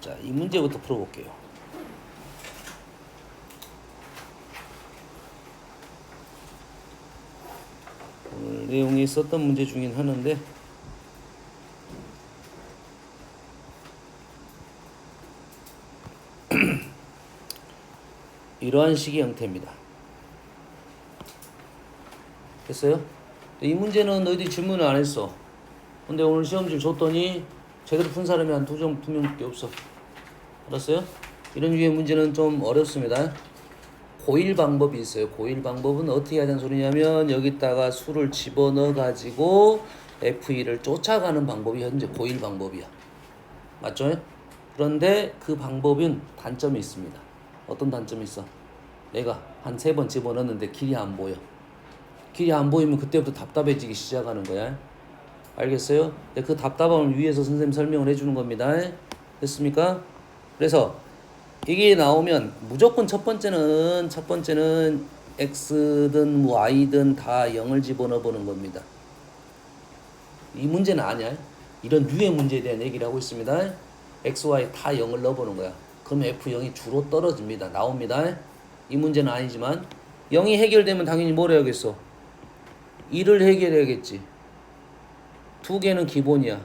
자, 이 문제부터 풀어볼게요. 오늘 내용이 있었던 문제 중인 하나인데 이러한 식의 형태입니다. 됐어요? 이 문제는 너희들이 질문을 안 했어. 근데 오늘 시험지를 줬더니 제대로 푼 사람이 한 두 명밖에 없어. 알았어요? 이런 유의 문제는 좀 어렵습니다. 고일 방법이 있어요. 고일 방법은 어떻게 하자는 소리냐면 여기다가 수를 집어넣어 가지고 F2를 쫓아가는 방법이 현재 고일 방법이야. 맞죠? 그런데 그 방법은 단점이 있습니다. 어떤 단점이 있어? 내가 한 3번 집어넣었는데 길이 안 보여. 길이 안 보이면 그때부터 답답해지기 시작하는 거야. 알겠어요? 그 답답함을 위해서 선생님 설명을 해주는 겁니다. 됐습니까? 그래서 이게 나오면 무조건 첫 번째는 x든 y든 다 0을 집어넣어 보는 겁니다. 이 문제는 아니야. 이런 유의 문제에 대한 얘기를 하고 있습니다. x, y 다 0을 넣어보는 거야. 그럼 f0이 주로 떨어집니다. 나옵니다. 이 문제는 아니지만 0이 해결되면 당연히 뭘 해야겠어? 1을 해결해야겠지. 두 개는 기본이야.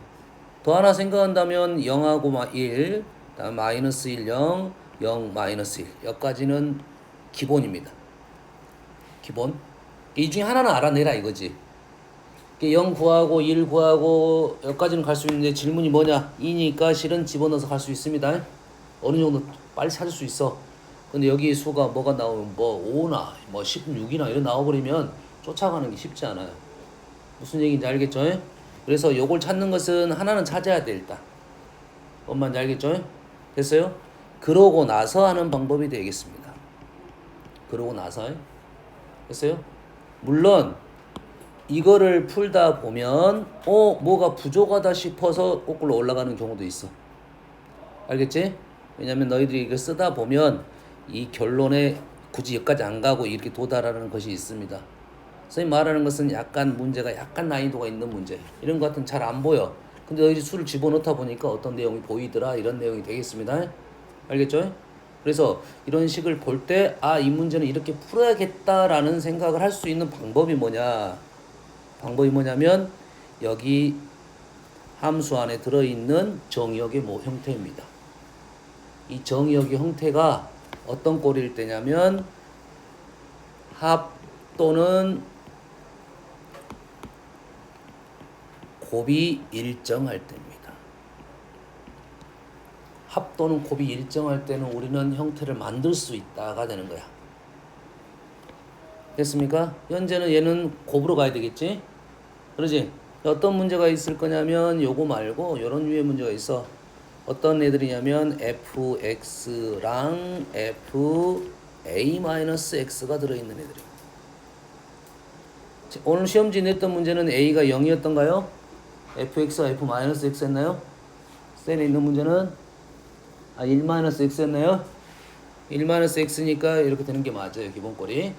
더 하나 생각한다면 0하고 1, 다음 마이너스 1, 0, 0, 마이너스 1. 여기까지는 기본입니다. 기본. 이 중에 하나는 알아내라 이거지. 0 구하고 1 구하고 여기까지는 갈 수 있는데 질문이 뭐냐? 2니까 실은 집어넣어서 갈 수 있습니다. 어느 정도 빨리 찾을 수 있어. 근데 여기 수가 뭐가 나오면 뭐 5나 뭐 16이나 이런 나와버리면 쫓아가는 게 쉽지 않아요. 무슨 얘기인지 알겠죠? 그래서 요걸 찾는 것은 하나는 찾아야 돼 일단. 뭔 말인지 알겠죠? 됐어요? 그러고 나서 하는 방법이 되겠습니다. 그러고 나서. 됐어요? 물론 이거를 풀다 보면 뭐가 부족하다 싶어서 거꾸로 올라가는 경우도 있어. 알겠지? 왜냐면 너희들이 이걸 쓰다 보면 이 결론에 굳이 여기까지 안 가고 이렇게 도달하는 것이 있습니다. 선생님 말하는 것은 약간 문제가 약간 난이도가 있는 문제. 이런 것 같은 잘 안 보여. 근데 너희들이 수를 집어넣다 보니까 어떤 내용이 보이더라. 이런 내용이 되겠습니다. 알겠죠? 그래서 이런 식을 볼 때 이 문제는 이렇게 풀어야겠다라는 생각을 할 수 있는 방법이 뭐냐? 방법이 뭐냐면 여기 함수 안에 들어있는 정의역의 형태입니다. 이 정의역의 형태가 어떤 꼴일 때냐면 합 또는 곱이 일정할 때입니다. 합 또는 곱이 일정할 때는 우리는 형태를 만들 수 있다가 되는 거야. 됐습니까? 현재는 얘는 곱으로 가야 되겠지? 그러지? 어떤 문제가 있을 거냐면 요거 말고 요런 유의 문제가 있어. 어떤 애들이냐면 fx랑 fa-x가 들어있는 애들이야. 오늘 시험지 냈던 문제는 a가 0이었던가요? fx가 f-x 했나요? 셀에 있는 문제는 1-x 했나요? 1-x니까 이렇게 되는 게 맞아요. 기본꼴이.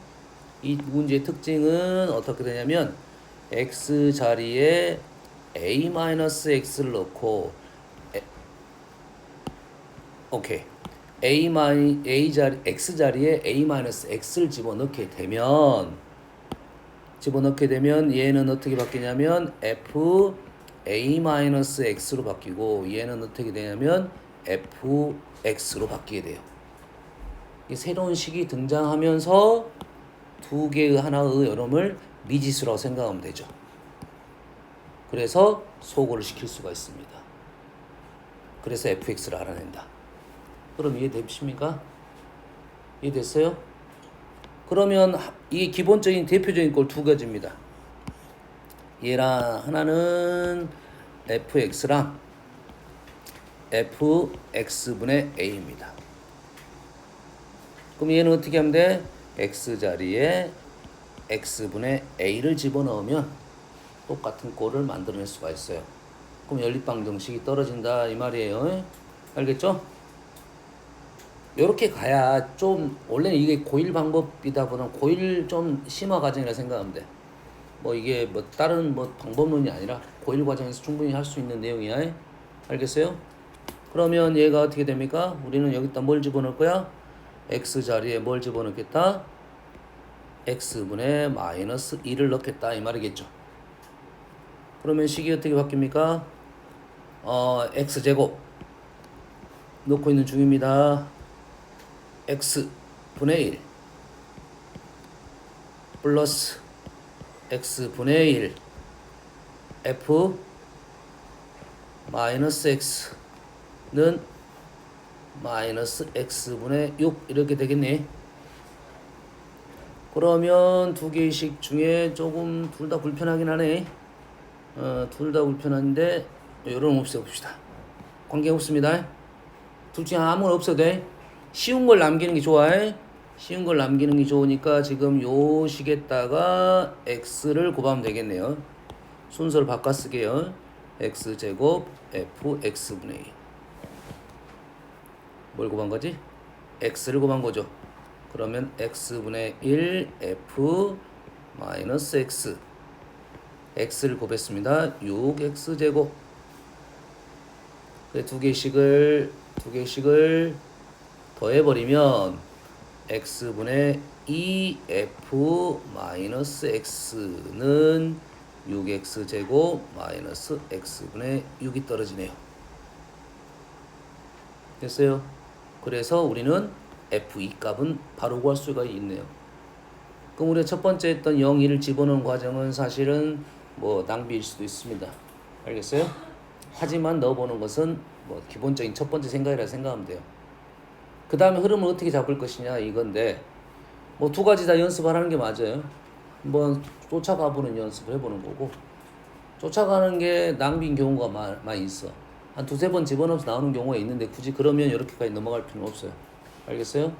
이 문제의 특징은 어떻게 되냐면 x 자리에 a-x를 넣고 오케이. a 자리 x 자리에 a-x를 집어넣게 되면 얘는 어떻게 바뀌냐면 f a-x로 바뀌고 얘는 어떻게 되냐면 fx로 바뀌게 돼요. 이 새로운 식이 등장하면서 두 개의 하나의 여름을 미지수라고 생각하면 되죠. 그래서 소거를 시킬 수가 있습니다. 그래서 fx를 알아낸다. 그럼 이해되십니까? 이해됐어요? 그러면 이게 기본적인 대표적인 꼴 두 가지입니다. 얘랑 하나는 fx랑 fx분의 a입니다. 그럼 얘는 어떻게 하면 돼? x 자리에 x분의 a를 집어넣으면 똑같은 꼴을 만들어낼 수가 있어요. 그럼 연립방정식이 떨어진다 이 말이에요. 알겠죠? 요렇게 가야 좀 원래는 이게 고일 방법이다 보다는 고일 좀 심화 과정이라 생각하면 돼. 뭐 이게 뭐 다른 뭐 방법론이 아니라 고일 과정에서 충분히 할 수 있는 내용이야. 알겠어요? 그러면 얘가 어떻게 됩니까? 우리는 여기다 뭘 집어넣을 거야? x 자리에 뭘 집어넣겠다? x분의 마이너스 2를 넣겠다 이 말이겠죠. 그러면 식이 어떻게 바뀝니까? x제곱 넣고 있는 중입니다. x분의 1 플러스 x분의 1 f 마이너스 x는 마이너스 x분의 6 이렇게 되겠네. 그러면 두 개의 식 중에 조금 둘 다 불편하긴 하네. 둘 다 불편한데 요런 없애봅시다. 관계없습니다. 둘 중에 아무거나 없어도 돼. 쉬운 걸 남기는 게 좋아. 쉬운 걸 남기는 게 좋으니까 지금 요 식에다가 x를 곱하면 되겠네요. 순서를 바꿔 쓰게요. x제곱 fx분의 2. 뭘 곱한 거지? x를 곱한 거죠. 그러면 x분의 1 f 마이너스 x x를 곱했습니다. 6x제곱 두 개씩을 더해버리면 x분의 2f 마이너스 x는 6x제곱 마이너스 x분의 6이 떨어지네요. 됐어요? 그래서 우리는 f2 값은 바로 구할 수가 있네요. 그럼 우리가 첫 번째 했던 0, 1을 집어넣은 과정은 사실은 뭐 낭비일 수도 있습니다. 알겠어요? 하지만 넣어보는 것은 뭐 기본적인 첫 번째 생각이라 생각하면 돼요. 그 다음에 흐름을 어떻게 잡을 것이냐 이건데 뭐 두 가지 다 연습하라는 게 맞아요. 한번 쫓아가보는 연습을 해보는 거고 쫓아가는 게 낭비인 경우가 많이 있어. 한 두세 번 집어넣어서 나오는 경우가 있는데 굳이 그러면 이렇게까지 넘어갈 필요는 없어요. 알겠어요?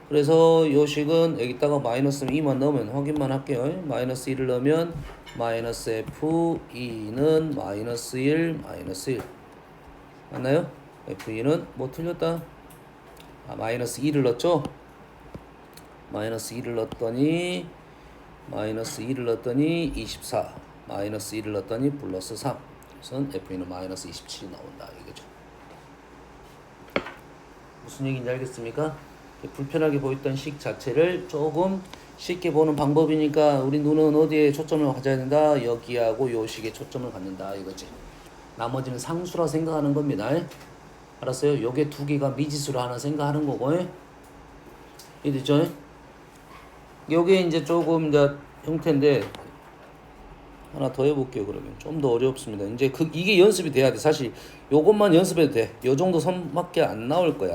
그래서 요 식은 여기다가 마이너스 2만 넣으면 확인만 할게요. 마이너스 1을 넣으면 마이너스 f2는 마이너스 1 마이너스 1 맞나요? f2는 뭐 틀렸다? 마이너스 2를 넣었죠? 마이너스 2를 넣었더니 24 마이너스 1을 넣었더니 플러스 3 그래서 f2는 마이너스 27이 나온다 이거죠. 무슨 얘기인지 알겠습니까? 불편하게 보였던 식 자체를 조금 쉽게 보는 방법이니까 우리 눈은 어디에 초점을 가져야 된다? 여기하고 요 식에 초점을 갖는다 이거지. 나머지는 상수라 생각하는 겁니다. 알았어요? 요게 두 개가 미지수라 하나 생각하는 거고. 이해됐죠? 요게 이제 조금 이제 형태인데 하나 더 해볼게요. 그러면 좀 더 어렵습니다. 이제 이게 연습이 돼야 돼. 사실 요것만 연습해도 돼. 요 정도 선밖에 안 나올 거야.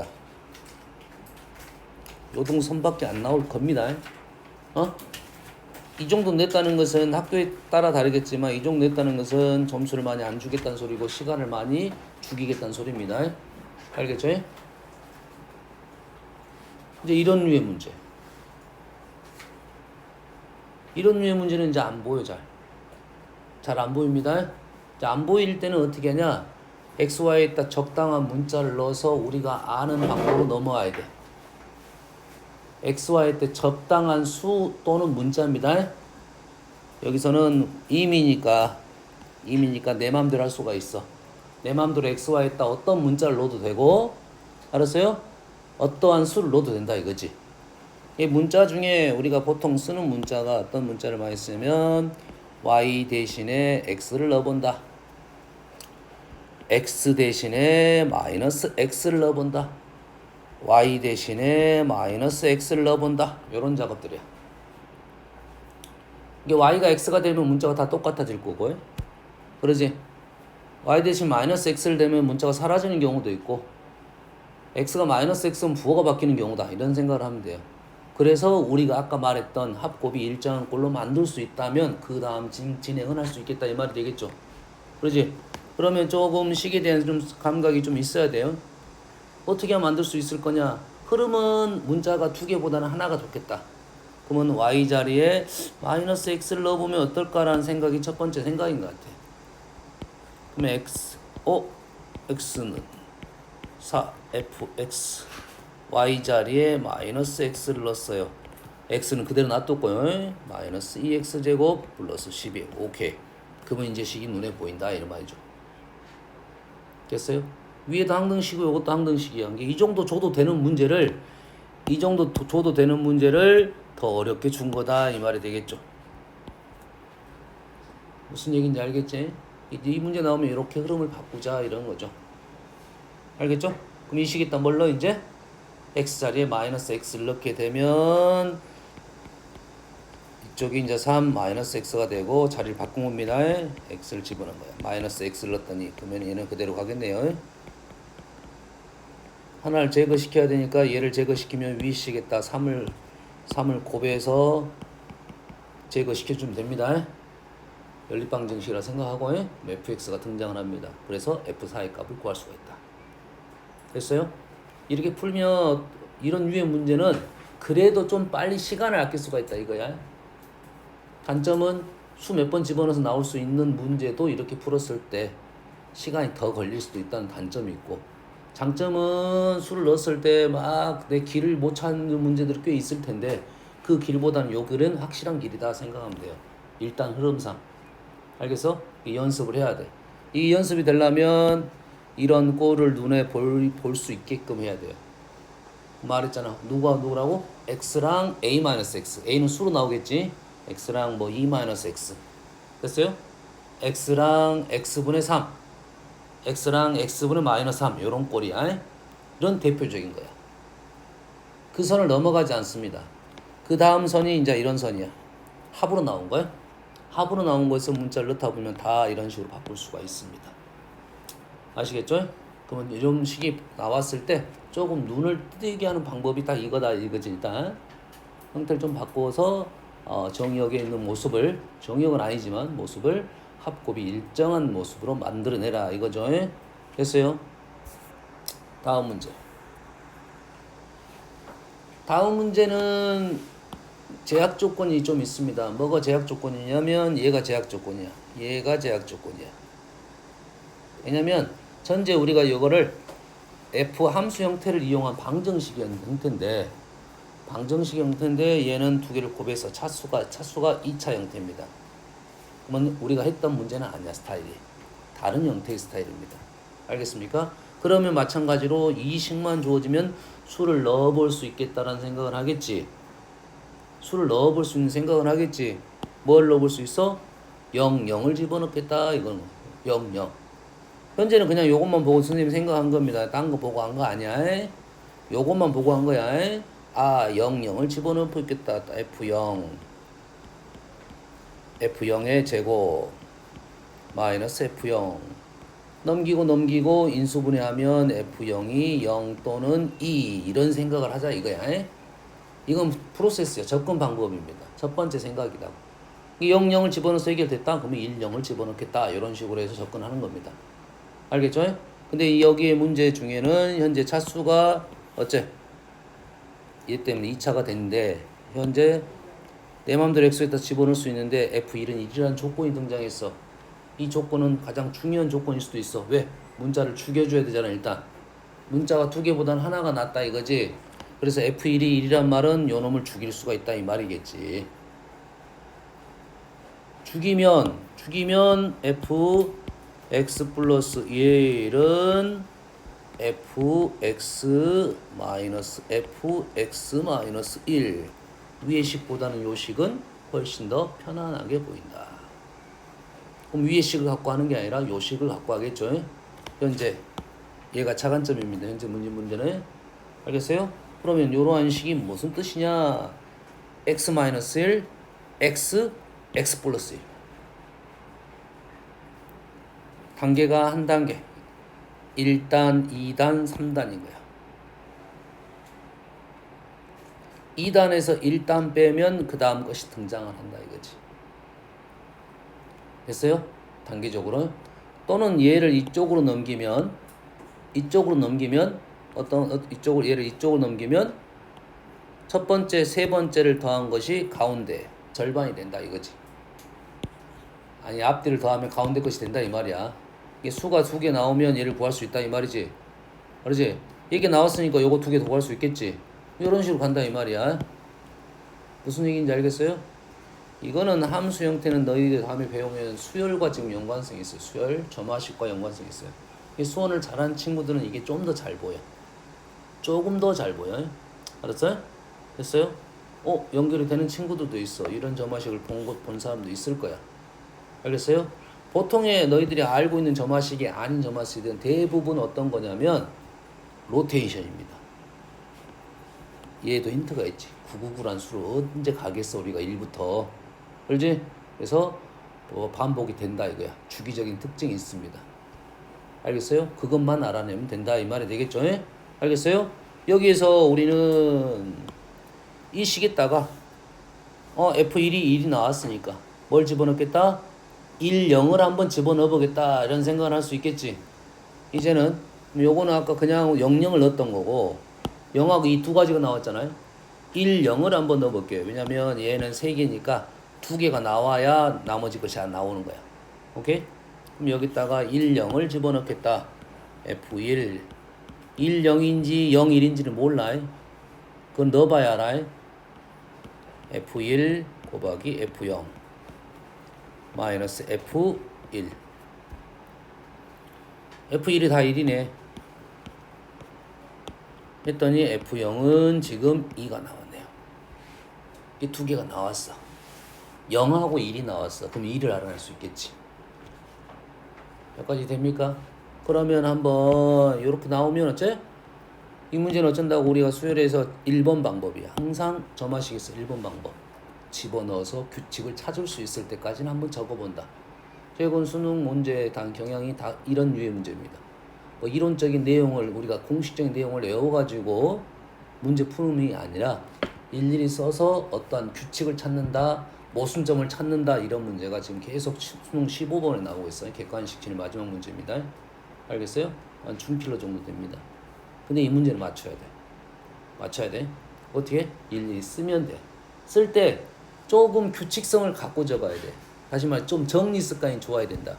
요 정도 선밖에 안 나올 겁니다. 이 정도 냈다는 것은 학교에 따라 다르겠지만 이 정도 냈다는 것은 점수를 많이 안 주겠다는 소리고 시간을 많이 죽이겠다는 소리입니다. 알겠죠? 이제 이런 류의 문제. 이런 류의 문제는 이제 안 보여 잘 안 보입니다. 안 보일 때는 어떻게 하냐? XY에다 적당한 문자를 넣어서 우리가 아는 방법으로 넘어와야 돼. XY 때 적당한 수 또는 문자입니다. 여기서는 임이니까 내 맘대로 할 수가 있어. 내 맘대로 XY에다 어떤 문자를 넣어도 되고 알았어요? 어떠한 수를 넣어도 된다 이거지. 이 문자 중에 우리가 보통 쓰는 문자가 어떤 문자를 많이 쓰면 Y 대신에 X를 넣어본다. X 대신에 마이너스 X를 넣어본다. Y 대신에 마이너스 X를 넣어본다. 이런 작업들이야. 이게 Y가 X가 되면 문자가 다 똑같아질 거고 그러지? Y 대신 마이너스 X를 되면 문자가 사라지는 경우도 있고 X가 마이너스 X면 부호가 바뀌는 경우다. 이런 생각을 하면 돼요. 그래서 우리가 아까 말했던 합곱이 일정한 꼴로 만들 수 있다면 그 다음 진행을 할 수 있겠다 이 말이 되겠죠. 그러지? 그러면 조금 식에 대한 좀 감각이 좀 있어야 돼요. 어떻게 하면 만들 수 있을 거냐? 흐름은 문자가 두 개보다는 하나가 좋겠다. 그러면 y 자리에 마이너스 x를 넣어보면 어떨까라는 생각이 첫 번째 생각인 것 같아. 그러면 x는 4 fx y 자리에 마이너스 x를 넣었어요. x는 그대로 놔뒀고요. 마이너스 2x제곱 플러스 12 오케이. 그러면 이제 식이 눈에 보인다 이런 말이죠. 됐어요? 위에도 항등식이고 이것도 항등식이야. 이 정도 줘도 되는 문제를 더 어렵게 준 거다 이 말이 되겠죠. 무슨 얘기인지 알겠지? 이 문제 나오면 이렇게 흐름을 바꾸자 이런 거죠. 알겠죠? 그럼 이 식에다 뭘 넣어 이제? x 자리에 마이너스 x를 넣게 되면 이쪽이 이제 3 마이너스 x가 되고 자리를 바꾼 겁니다. x를 집어넣은 거야. 마이너스 x를 넣었더니 그러면 얘는 그대로 가겠네요. 하나를 제거시켜야 되니까 얘를 제거시키면 위식에다 3을 곱해서 제거시켜주면 됩니다. 연립방정식이라 생각하고 fx가 등장을 합니다. 그래서 f4의 값을 구할 수가 있다. 됐어요? 이렇게 풀면 이런 유의 문제는 그래도 좀 빨리 시간을 아낄 수가 있다 이거야. 단점은 수 몇 번 집어넣어서 나올 수 있는 문제도 이렇게 풀었을 때 시간이 더 걸릴 수도 있다는 단점이 있고, 장점은 수를 넣었을 때 막 내 길을 못 찾는 문제들이 꽤 있을 텐데 그 길보다는 요 길은 확실한 길이다 생각하면 돼요. 일단 흐름상. 알겠어? 이 연습을 해야 돼. 이 연습이 되려면 이런 꼴을 눈에 볼 수 있게끔 해야 돼요. 말했잖아. 누구라고? x랑 a-x. a는 수로 나오겠지? x랑 뭐 e-x. 됐어요? x랑 x분의 3. x랑 x분의 마이너스 3. 요런 꼴이야. 이런 대표적인 거야. 그 선을 넘어가지 않습니다. 그 다음 선이 이제 이런 선이야. 합으로 나온 거야. 합으로 나온 거에서 문자를 넣다 보면 다 이런 식으로 바꿀 수가 있습니다. 아시겠죠? 그러면 이런 식이 나왔을 때 조금 눈을 뜨게 하는 방법이 딱 이거다 이거지. 일단 형태를 좀 바꿔서 정의역에 있는 모습을, 정의역은 아니지만 모습을 합곱이 일정한 모습으로 만들어내라 이거죠. 됐어요? 다음 문제. 다음 문제는 제약 조건이 좀 있습니다. 뭐가 제약 조건이냐면 얘가 제약 조건이야. 얘가 제약 조건이야. 왜냐면 전제 우리가 이거를 f 함수 형태를 이용한 방정식 형태인데, 얘는 두 개를 곱해서 차수가 2차 형태입니다. 그러면 우리가 했던 문제는 아니야. 스타일이 다른 형태의 스타일입니다. 알겠습니까? 그러면 마찬가지로 이 식만 주어지면 수를 넣어볼 수 있겠다라는 생각을 하겠지. 수를 넣어볼 수 있는 생각을 하겠지. 뭘 넣어볼 수 있어? 0을 집어넣겠다. 이건 0. 현재는 그냥 요것만 보고 선생님이 생각한 겁니다. 딴 거 보고 한 거 아니야. 요것만 보고 한 거야. 0을 집어넣고 있겠다. F0의 제곱 마이너스 F0 넘기고 인수분해하면 F0이 0 또는 2 이런 생각을 하자 이거야. 이건 프로세스야. 접근 방법입니다. 첫 번째 생각이다. 0을 집어넣어서 해결됐다. 그러면 0을 집어넣겠다. 이런 식으로 해서 접근하는 겁니다. 알겠죠? 근데 여기에 문제 중에는 현재 차수가 얘 때문에 2차가 됐는데 현재 내 맘대로 x에다 집어넣을 수 있는데 f1은 1이라는 조건이 등장했어. 이 조건은 가장 중요한 조건일 수도 있어. 왜? 문자를 죽여줘야 되잖아. 일단 문자가 두 개보다는 하나가 낫다 이거지. 그래서 f1이 1이란 말은 요 놈을 죽일 수가 있다 이 말이겠지. 죽이면 fx 플러스 1은 fx 마이너스 1 위의 식보다는 요 식은 훨씬 더 편안하게 보인다. 그럼 위의 식을 갖고 하는 게 아니라 요 식을 갖고 하겠죠. 현재 얘가 차관점입니다. 현재 문제는. 알겠어요? 그러면 요러한 식이 무슨 뜻이냐? x 마이너스 1 x 플러스 1 단계가 한 단계 1단, 2단, 3단인 거야. 2단에서 1단 빼면 그 다음 것이 등장을 한다 이거지. 됐어요? 단계적으로. 또는 얘를 이쪽으로 넘기면 얘를 이쪽으로 넘기면 첫 번째, 세 번째를 더한 것이 가운데 절반이 된다 이거지. 아니 앞뒤를 더하면 가운데 것이 된다 이 말이야. 이게 수가 두 개 나오면 얘를 구할 수 있다 이 말이지. 그렇지? 이게 나왔으니까 요거 두 개 더 구할 수 있겠지. 이런 식으로 간다 이 말이야. 무슨 얘기인지 알겠어요? 이거는 함수 형태는 너희들 다음에 배우면 수열과 지금 연관성이 있어요. 수열, 점화식과 연관성이 있어요. 이 수원을 잘하는 친구들은 이게 좀 더 잘 보여. 조금 더 잘 보여. 알았어요? 됐어요? 연결이 되는 친구들도 있어. 이런 점화식을 본 사람도 있을 거야. 알겠어요? 보통의 너희들이 알고 있는 점화식이 아닌 점화식은 대부분 어떤 거냐면 로테이션입니다. 얘도 힌트가 있지. 999란 수로 언제 가겠어 우리가 1부터. 그렇지? 그래서 반복이 된다 이거야. 주기적인 특징이 있습니다. 알겠어요? 그것만 알아내면 된다 이 말이 되겠죠? 예? 알겠어요? 여기에서 우리는 이 식에다가 F1이 1이 나왔으니까 뭘 집어넣겠다? 1, 0을 한번 집어넣어 보겠다 이런 생각을 할 수 있겠지. 이제는 요거는 아까 그냥 0, 0을 넣었던 거고 0하고 이 두 가지가 나왔잖아요. 1, 0을 한번 넣어 볼게요. 왜냐면 얘는 3개니까 2개가 나와야 나머지 것이 안 나오는 거야. 오케이? 그럼 여기다가 1, 0을 집어넣겠다. F1 1, 0인지 0, 1인지를 몰라. 그건 넣어봐야 알아. F1 곱하기 F0 마이너스 F1 F1이 다 1이네 했더니 F0은 지금 2가 나왔네요. 이 두 개가 나왔어. 0하고 1이 나왔어. 그럼 2를 알아낼 수 있겠지. 여기까지 됩니까? 그러면 한번 이렇게 나오면 어째? 이 문제는 어쩐다고 우리가 수열에서 1번 방법이야. 항상 점화식에서 1번 방법. 집어넣어서 규칙을 찾을 수 있을 때까지는 한번 적어본다. 최근 수능 문제에 대한 경향이 다 이런 류의 문제입니다. 뭐 이론적인 내용을 우리가 공식적인 내용을 외워가지고 문제 푸는이 아니라 일일이 써서 어떠한 규칙을 찾는다, 모순점을 찾는다 이런 문제가 지금 계속 수능 15번에 나오고 있어요. 객관식 제일 마지막 문제입니다. 알겠어요? 한 중킬로 정도 됩니다. 근데 이 문제는 맞춰야 돼. 맞춰야 돼. 어떻게? 일일이 쓰면 돼. 쓸 때 조금 규칙성을 갖고 적어야 돼. 다시 말해 좀 정리 습관이 좋아야 된다.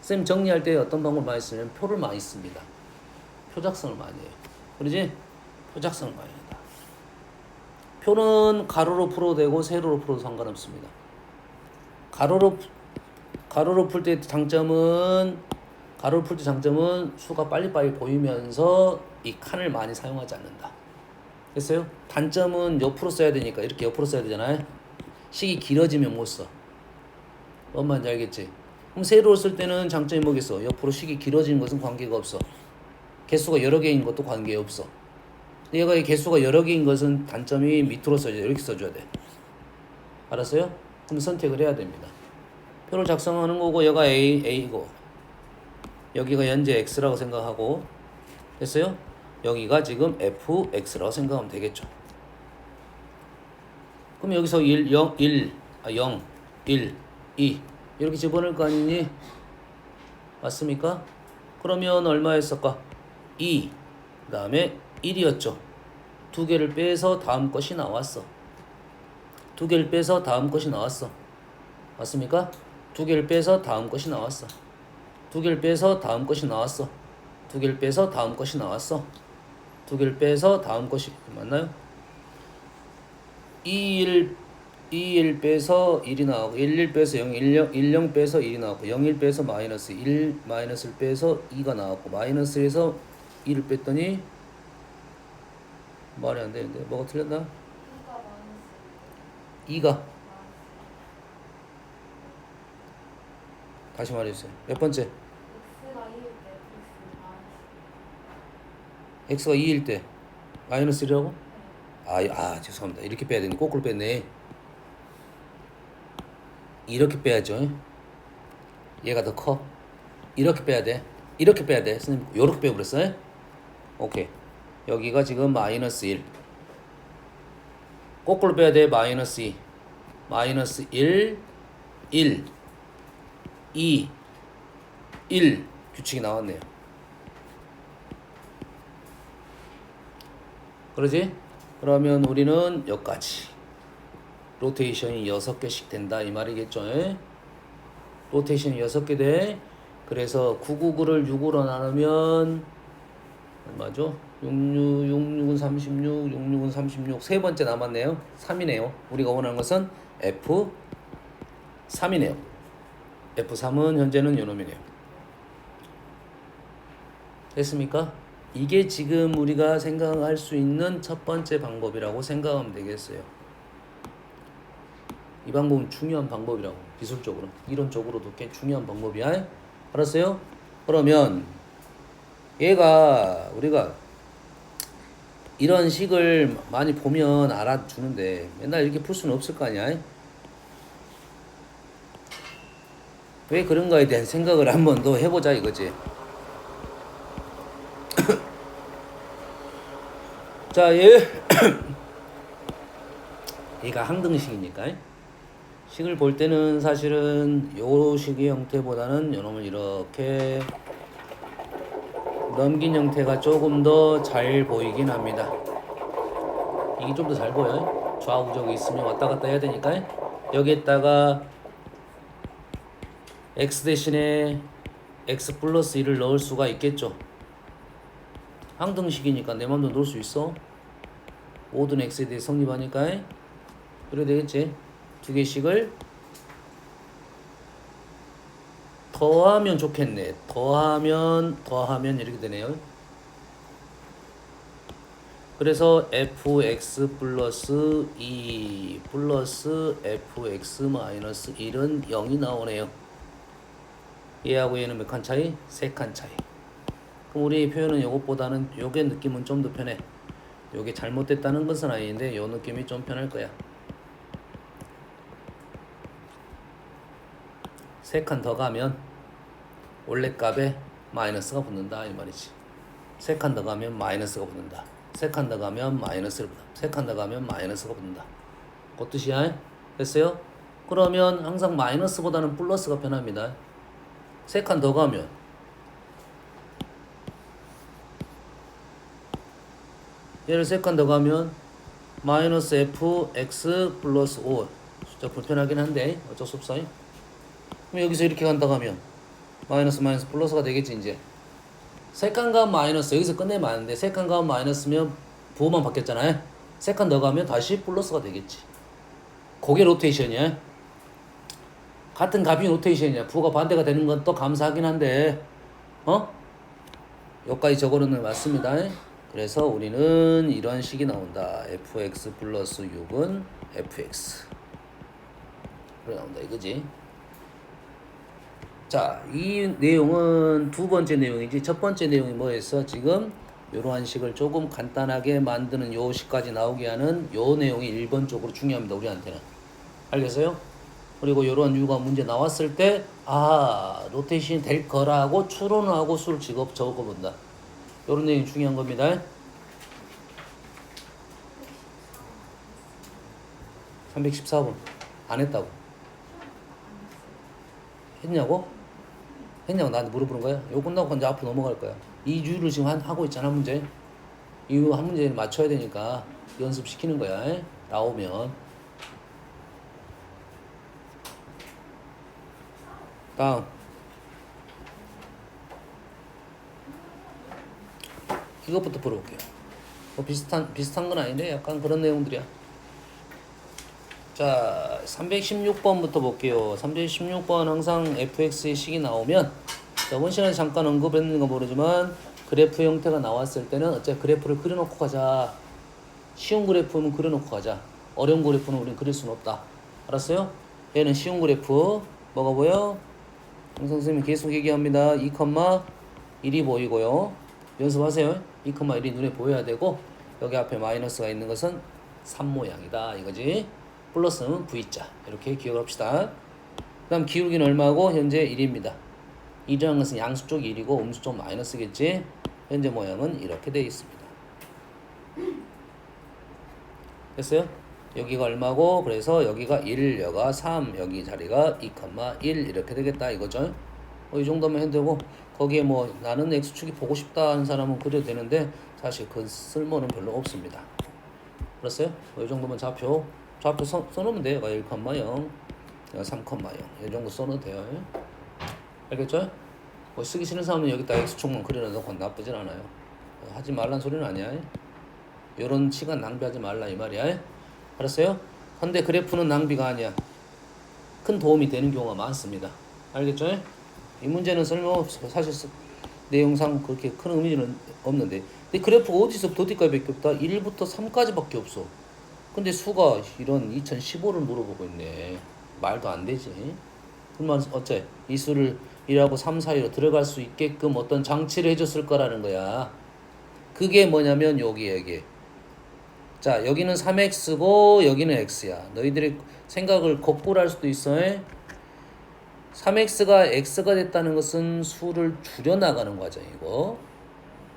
쌤 정리할 때 어떤 방법을 많이 쓰냐면 표를 많이 씁니다. 표작성을 많이 해요. 그러지? 표작성을 많이 한다. 표는 가로로 풀어도 되고 세로로 풀어도 상관없습니다. 가로로 풀 때 장점은 수가 빨리빨리 보이면서 이 칸을 많이 사용하지 않는다. 됐어요? 단점은 옆으로 써야 되니까 이렇게 옆으로 써야 되잖아요. 식이 길어지면 못 써. 뭔 말인지 알겠지? 그럼 세로로 쓸 때는 장점이 뭐겠어? 옆으로 식이 길어지는 것은 관계가 없어. 개수가 여러 개인 것도 관계없어. 얘가 개수가 여러 개인 것은 단점이 밑으로 써야 돼. 이렇게 써줘야 돼. 알았어요? 그럼 선택을 해야 됩니다. 표를 작성하는 거고 얘가 A고 여기가 현재 X라고 생각하고 됐어요? 여기가 지금 FX라고 생각하면 되겠죠. 그럼 여기서 0, 1, 2 이렇게 집어넣을 거 아니니? 맞습니까? 그러면 얼마였을까? 2, 그 다음에 1이었죠. 두 개를 빼서 다음 것이 나왔어. 두 개를 빼서 다음 것이 나왔어. 맞습니까? 두 개를 빼서 다음 것이 나왔어. 두 개를 빼서 다음 것이 나왔어. 두 개를 빼서 다음 것이 나왔어. 두 개를 빼서 다음 것이 맞나요? 2, 1 빼서 1이 나오고 1, 빼서 0, 1, 0 빼서 1이 나오고 0, 1 빼서 마이너스 1, 마이너스를 빼서 2가 나왔고 마이너스에서 2를 뺐더니 말이 안 되는데 뭐가 틀렸나? 2가 다시 말해주세요. 몇 번째? x가 2일 때 마이너스 1이라고? 죄송합니다. 이렇게 빼야 되는데 거꾸로 뺐네. 이렇게 빼야죠. 얘가 더 커. 이렇게 빼야 돼. 이렇게 빼야 돼. 선생님 이렇게 빼버렸어요. 오케이. 여기가 지금 마이너스 1. 거꾸로 빼야 돼. 마이너스 2. 마이너스 1, 1, 2, 1 규칙이 나왔네요. 그러지? 그러면 우리는 여기까지. 로테이션이 6개씩 된다 이 말이겠죠. 로테이션이 6개 돼. 그래서 999를 6으로 나누면 얼마죠? 66은 36, 66은 36. 세 번째 남았네요. 3이네요. 우리가 원하는 것은 F3이네요. F3은 현재는 요놈이네요. 됐습니까? 이게 지금 우리가 생각할 수 있는 첫 번째 방법이라고 생각하면 되겠어요. 이 방법은 중요한 방법이라고. 기술적으로 이론적으로도 꽤 중요한 방법이야. 알았어요? 그러면 얘가 우리가 이런 식을 많이 보면 알아주는데 맨날 이렇게 풀 수는 없을 거 아니야. 왜 그런가에 대한 생각을 한 번 더 해보자 이거지. 자, 얘가 항등식이니까 식을 볼 때는 사실은 요 식의 형태보다는 요놈을 이렇게 넘긴 형태가 조금 더 잘 보이긴 합니다. 이게 좀 더 잘 보여요. 좌우적이 있으면 왔다 갔다 해야 되니까 여기에다가 x 대신에 x 플러스 1을 넣을 수가 있겠죠. 항등식이니까 내 맘대로 넣을 수 있어. 모든 x에 대해 성립하니까 그래야 되겠지. 두 개씩을 더하면 좋겠네. 더하면 이렇게 되네요. 그래서 fx 플러스 2 플러스 fx 마이너스 1은 0이 나오네요. 얘하고 얘는 몇 칸 차이? 3칸 차이. 그럼 우리 표현은 요것보다는 요게 느낌은 좀 더 편해. 요게 잘못됐다는 것은 아닌데 요 느낌이 좀 편할 거야. 3칸 더 가면 원래 값에 마이너스가 붙는다 이 말이지. 3칸 더 가면 마이너스가 붙는다. 3칸 더 가면 마이너스를 붙는다. 3칸 더 가면 마이너스가 붙는다. 그 뜻이야. 됐어요? 그러면 항상 마이너스보다는 플러스가 편합니다. 3칸 더 가면 얘를 3칸 더 가면 마이너스 fx 플러스 5 숫자 불편하긴 한데 어쩔 수 없어. 그럼 여기서 이렇게 간다 가면 마이너스 플러스가 되겠지. 이제 3칸 가면 마이너스 여기서 끝내면 안 돼. 3칸 가면 마이너스면 부호만 바뀌었잖아요. 3칸 더 가면 다시 플러스가 되겠지. 그게 로테이션이야. 같은 값이 로테이션이야. 부호가 반대가 되는 건 또 감사하긴 한데 여기까지 적어놓는 맞습니다. 그래서 우리는 이런 식이 나온다. fx 플러스 6은 fx 그래 나온다 이거지. 자, 이 내용은 두 번째 내용이지. 첫 번째 내용이 뭐였어? 지금 이러한 식을 조금 간단하게 만드는 요 식까지 나오게 하는 요 내용이 1번 쪽으로 중요합니다. 우리한테는. 알겠어요? 그리고 이러한 유가 문제 나왔을 때 로테이션이 될 거라고 추론을 하고 수를 적어본다. 이런 내용이 중요한 겁니다. 314번 안 했다고. 했냐고? 나한테 물어보는 거야? 이거 끝나고 이제 앞으로 넘어갈 거야. 이 주를 지금 하고 있잖아 문제. 이 한 문제는 맞춰야 되니까 연습시키는 거야. 나오면. 다음. 이것부터 풀어볼게요. 뭐 비슷한 건 아닌데 약간 그런 내용들이야. 자, 316번부터 볼게요. 316번 항상 fx의 식이 나오면 저번 시간에 잠깐 언급했는 거 모르지만 그래프 형태가 나왔을 때는 어차피 그래프를 그려놓고 가자. 쉬운 그래프는 그려놓고 가자. 어려운 그래프는 우린 그릴 수는 없다. 알았어요? 얘는 쉬운 그래프 뭐가 보여? 선생님이 계속 얘기합니다. 2,1이 보이고요. 연습하세요. 2,1이 눈에 보여야 되고 여기 앞에 마이너스가 있는 것은 3 모양이다 이거지. 플러스는 V자 이렇게 기억합시다. 그 다음 기울기는 얼마고? 현재 1입니다. 1이라는 것은 양수 쪽이 1이고 음수 쪽 마이너스겠지. 현재 모양은 이렇게 되어 있습니다. 됐어요? 여기가 얼마고? 그래서 여기가 1, 여기가 3, 여기 자리가 2,1 이렇게 되겠다 이거죠. 이 정도면 해도 되고 거기에 뭐 나는 X축이 보고 싶다 하는 사람은 그려도 되는데 사실 그 쓸모는 별로 없습니다. 그랬어요? 이 정도면 좌표 써놓으면 돼요. 1,0, 3,0 이 정도 써놓으면 돼요. 알겠죠? 뭐 쓰기 싫은 사람은 여기다 X축만 그려놓고 나쁘진 않아요. 하지 말란 소리는 아니야. 요런 시간 낭비하지 말라 이 말이야. 알았어요? 근데 그래프는 낭비가 아니야. 큰 도움이 되는 경우가 많습니다. 알겠죠? 이 문제는 쓸모없어. 사실 내용상 그렇게 큰 의미는 없는데. 근데 그래프가 어디서부터 어디까지밖에 없다? 1부터 3까지밖에 없어. 근데 수가 이런 2015를 물어보고 있네. 말도 안 되지. 그러면 어째 이 수를 1하고 3 사이로 들어갈 수 있게끔 어떤 장치를 해줬을 거라는 거야. 그게 뭐냐면 여기. 자, 여기는 3x고 여기는 x야. 너희들이 생각을 거꾸로 할 수도 있어. 3x가 x가 됐다는 것은 수를 줄여나가는 과정이고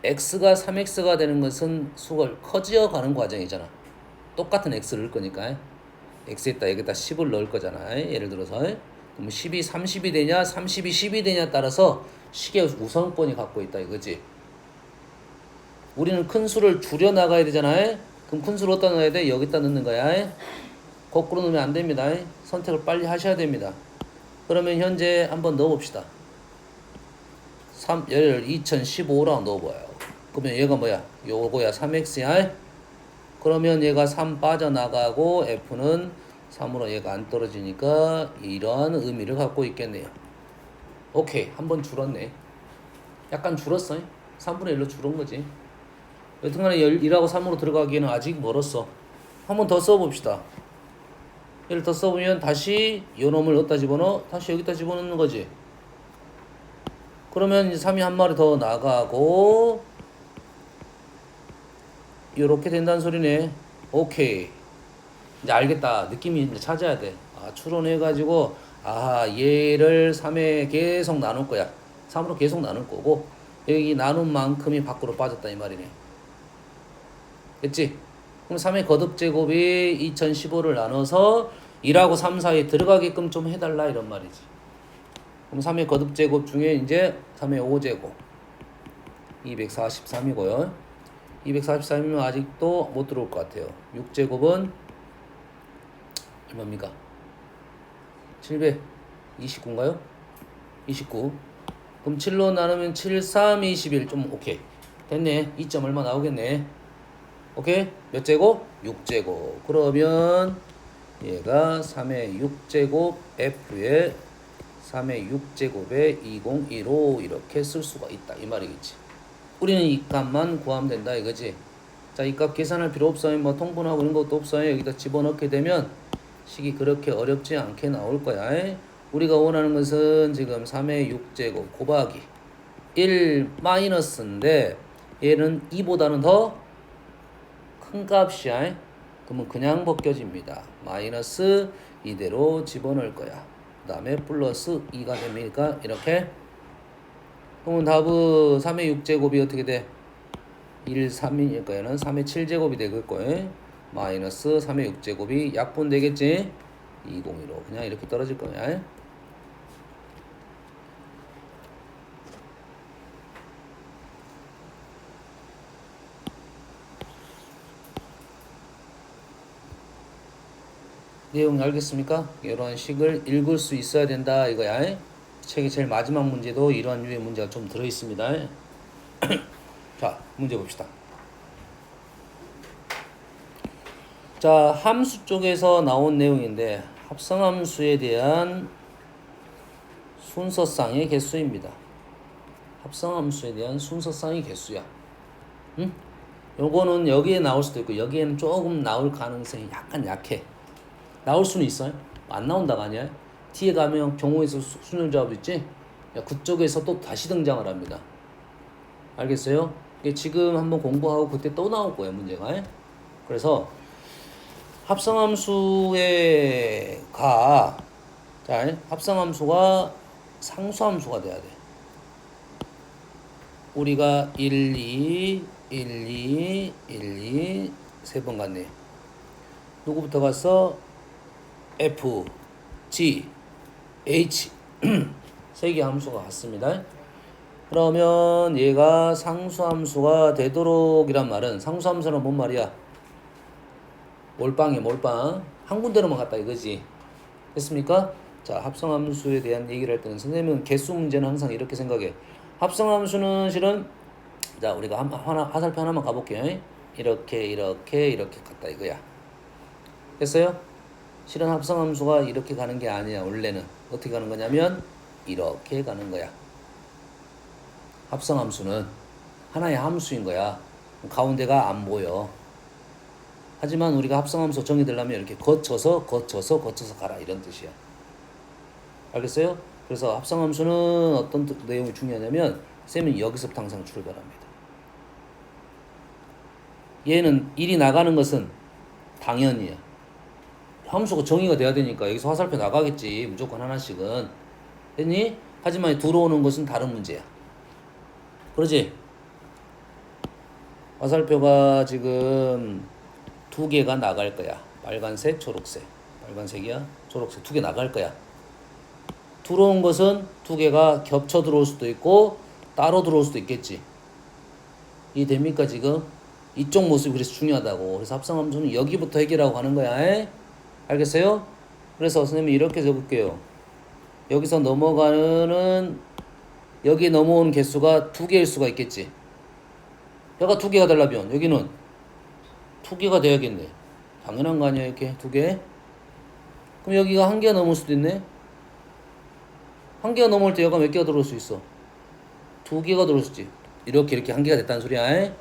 x가 3x가 되는 것은 수가 커져 가는 과정이잖아. 똑같은 x를 넣을 거니까 x에다 여기다 10을 넣을 거잖아. 예를 들어서 그럼 10이 30이 되냐 30이 10이 되냐에 따라서 식의 우선권이 갖고 있다 이거지. 우리는 큰 수를 줄여나가야 되잖아. 그럼 큰 수를 어디다 넣어야 돼? 여기다 넣는 거야. 거꾸로 넣으면 안 됩니다. 선택을 빨리 하셔야 됩니다. 그러면 현재 한번 넣어봅시다. 2015라고 넣어봐요. 그러면 얘가 뭐야? 요거야 3x야. 그러면 얘가 3 빠져나가고 f는 3으로 얘가 안 떨어지니까 이러한 의미를 갖고 있겠네요. 오케이. 한번 줄었네. 약간 줄었어. 3분의 1로 줄은 거지. 여튼간에 1하고 3으로 들어가기에는 아직 멀었어. 한번 더 써봅시다. 얘를 더 써보면 다시 요 놈을 어디다 집어넣어? 다시 여기다 집어넣는 거지. 그러면 이제 3이 한 마리 더 나가고 요렇게 된다는 소리네. 오케이. 이제 알겠다. 느낌이 이제 찾아야 돼. 아, 추론해가지고 얘를 3에 계속 나눌 거야. 3으로 계속 나눌 거고 여기 나눈 만큼이 밖으로 빠졌다 이 말이네. 됐지? 그럼 3의 거듭제곱이 2015를 나눠서 1하고 3 사이에 들어가게끔 좀 해달라 이런 말이지. 그럼 3의 거듭제곱 중에 이제 3의 5제곱 243이고요. 243이면 아직도 못 들어올 것 같아요. 6제곱은 얼마입니까? 729인가요? 29. 그럼 7로 나누면 7, 3, 21. 좀 오케이. 됐네. 2점 얼마 나오겠네. 오케이? 몇 제곱? 6제곱. 그러면 얘가 3의 6제곱 F에 3의 6제곱에 2015 이렇게 쓸 수가 있다 이 말이겠지. 우리는 이 값만 구하면 된다 이거지. 자, 이 값 계산할 필요 없어요. 뭐 통분하고 이런 것도 없어요. 여기다 집어넣게 되면 식이 그렇게 어렵지 않게 나올 거야. 우리가 원하는 것은 지금 3의 6제곱 곱하기 1 마이너스인데 얘는 2보다는 더 큰 값이야. 그러면 그냥 벗겨집니다. 마이너스 이대로 집어넣을 거야. 그 다음에 플러스 2가 됩니까? 이렇게. 그러면 답은 3의 6제곱이 어떻게 돼? 1, 3이니까 얘는 3의 7제곱이 되겠고 마이너스 3의 6제곱이 약분 되겠지? 201로 그냥 이렇게 떨어질 거야. 내용 알겠습니까? 이런 식을 읽을 수 있어야 된다 이거야. 책의 제일 마지막 문제도 이러한 류의 문제가 좀 들어있습니다. 자, 문제 봅시다. 자, 함수 쪽에서 나온 내용인데 합성함수에 대한 순서상의 개수입니다. 합성함수에 대한 순서상의 개수야. 응? 요거는 여기에 나올 수도 있고 여기에는 조금 나올 가능성이 약간 약해. 나올 수는 있어요. 안 나온다가 아니야. 뒤에 가면 경우에서 순열 작업 있지? 그쪽에서 또 다시 등장을 합니다. 알겠어요? 이게 지금 한번 공부하고 그때 또 나올 거예요, 문제가. 그래서 합성함수가 상수함수가 돼야 돼. 우리가 1, 2, 3번 갔네. 누구부터 갔어? F, G, H 세 개 함수가 같습니다. 그러면 얘가 상수함수가 되도록 이란 말은 상수함수는 뭔 말이야? 몰빵이야 몰빵. 한 군데로만 갔다 이거지. 됐습니까? 자, 합성함수에 대한 얘기를 할 때는 선생님은 개수 문제는 항상 이렇게 생각해. 합성함수는 실은 자 우리가 화살표 하나만 가볼게요. 이렇게 갔다 이거야. 됐어요? 실은 합성함수가 이렇게 가는 게 아니야. 원래는 어떻게 가는 거냐면 이렇게 가는 거야. 합성함수는 하나의 함수인 거야. 가운데가 안 보여. 하지만 우리가 합성함수 정의되려면 이렇게 거쳐서 가라 이런 뜻이야. 알겠어요? 그래서 합성함수는 어떤 내용이 중요하냐면 쌤은 여기서부터 항상 출발합니다. 얘는 1이 나가는 것은 당연이야. 함수가 정의가 돼야 되니까 여기서 화살표 나가겠지. 무조건 하나씩은. 됐니? 하지만 들어오는 것은 다른 문제야. 그러지? 화살표가 지금 2개가 나갈 거야. 빨간색, 초록색. 빨간색이야. 초록색 2개 나갈 거야. 들어온 것은 2개가 겹쳐 들어올 수도 있고 따로 들어올 수도 있겠지. 이해됩니까 지금? 이쪽 모습이 그래서 중요하다고. 그래서 합성함수는 여기부터 해결하고 가는 거야. 에? 알겠어요? 그래서 선생님이 이렇게 적을게요. 여기서 넘어가는 여기 넘어오는 개수가 2개일 수가 있겠지. 얘가 2개가 되려면 여기는 2개가 돼야겠네. 당연한 거 아니야 이렇게 2개. 그럼 여기가 1개가 넘을 수도 있네. 1개가 넘을 때 얘가 몇 개가 들어올 수 있어? 2개가 들어올 수 있지. 이렇게 1개가 됐다는 소리야.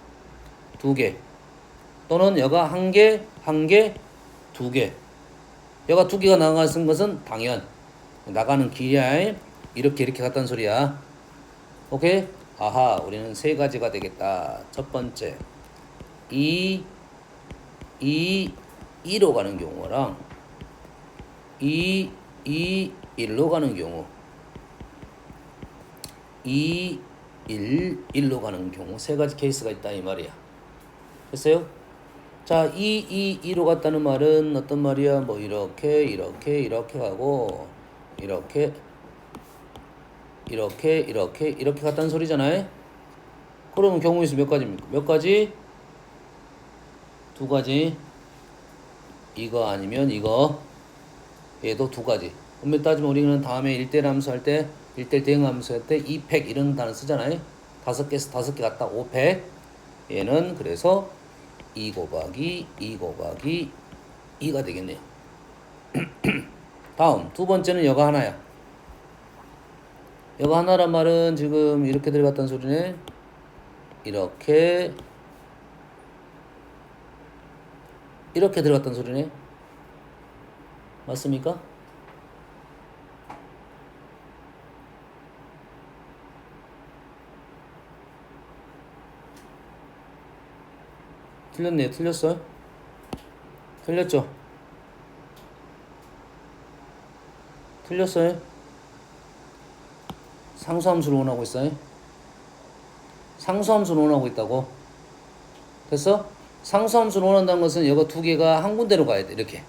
2개. 또는 얘가 1개, 2개. 얘가 2개가 나가는 것은 당연. 나가는 길이야. 이렇게 갔다는 소리야. 오케이? 아하, 우리는 3가지가 되겠다. 첫 번째, 2로 가는 경우랑 1로 가는 경우, 1로 가는 경우 3가지 케이스가 있다 이 말이야. 됐어요? 자, 2로 갔다는 말은 어떤 말이야? 뭐 이렇게 가고 이렇게 갔다는 소리잖아요. 그러면 경우의 수 몇 가지입니까? 몇 가지? 2가지. 이거 아니면 이거. 얘도 2가지. 엄밀히 따지면 우리는 다음에 1대1 함수 할 때, 1대1 대응 함수 할 때 2팩 이런 단어 쓰잖아요. 5개 갖다 5팩. 얘는 그래서 2 곱하기 2가 되겠네요. 다음 두 번째는 여가 하나야. 여가 하나란 말은 지금 이렇게 들어갔다는 소리네. 이렇게 들어갔다는 소리네. 맞습니까? 틀렸네요. 틀렸어요? 틀렸죠? 틀렸어요? 상수함수를 원하고 있어요? 상수함수를 원하고 있다고? 됐어? 상수함수를 원한다는 것은 이거 2개가 한 군데로 가야 돼. 이렇게.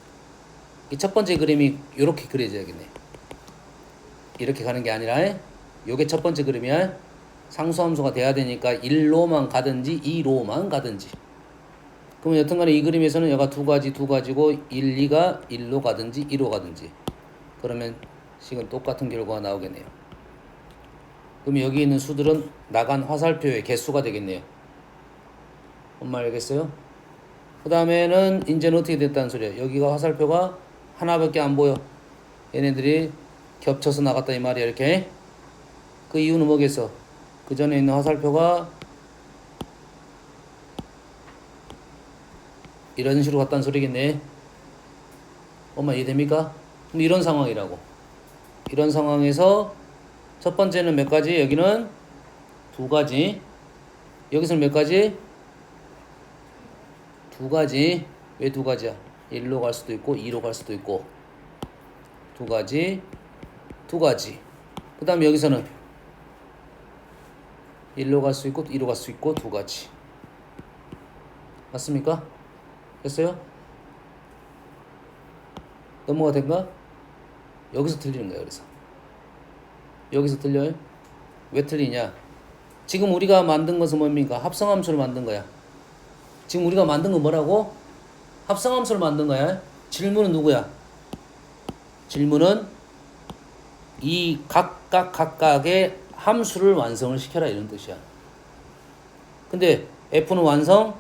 이 첫 번째 그림이 이렇게 그려져야겠네. 이렇게 가는 게 아니라 요게 첫 번째 그림이야. 상수함수가 돼야 되니까 1로만 가든지 2로만 가든지. 그러면 여튼간에 이 그림에서는 얘가 2가지고 1, 2가 1로 가든지 2로 가든지. 그러면 식은 똑같은 결과가 나오겠네요. 그럼 여기 있는 수들은 나간 화살표의 개수가 되겠네요. 뭔 말 알겠어요? 그 다음에는 이제는 어떻게 됐다는 소리야. 여기가 화살표가 하나밖에 안 보여. 얘네들이 겹쳐서 나갔다 이 말이야. 이렇게. 그 이유는 뭐겠어? 그 전에 있는 화살표가 이런 식으로 갔다는 소리겠네. 엄마 이해됩니까? 그럼 이런 상황이라고. 이런 상황에서 첫 번째는 몇 가지? 여기는 2가지. 여기서는 몇 가지? 2가지. 왜 2가지야? 1로 갈 수도 있고 2로 갈 수도 있고. 2가지. 그 다음에 여기서는 1로 갈 수 있고 2로 갈 수 있고 2가지. 맞습니까? 됐어요? 넘어가 된가? 여기서 틀리는 거야. 그래서 여기서 틀려요? 왜 틀리냐? 지금 우리가 만든 것은 뭡니까? 합성함수를 만든 거야. 지금 우리가 만든 건 뭐라고? 합성함수를 만든 거야. 질문은 누구야? 질문은 이 각각의 함수를 완성을 시켜라 이런 뜻이야. 근데 F는 완성?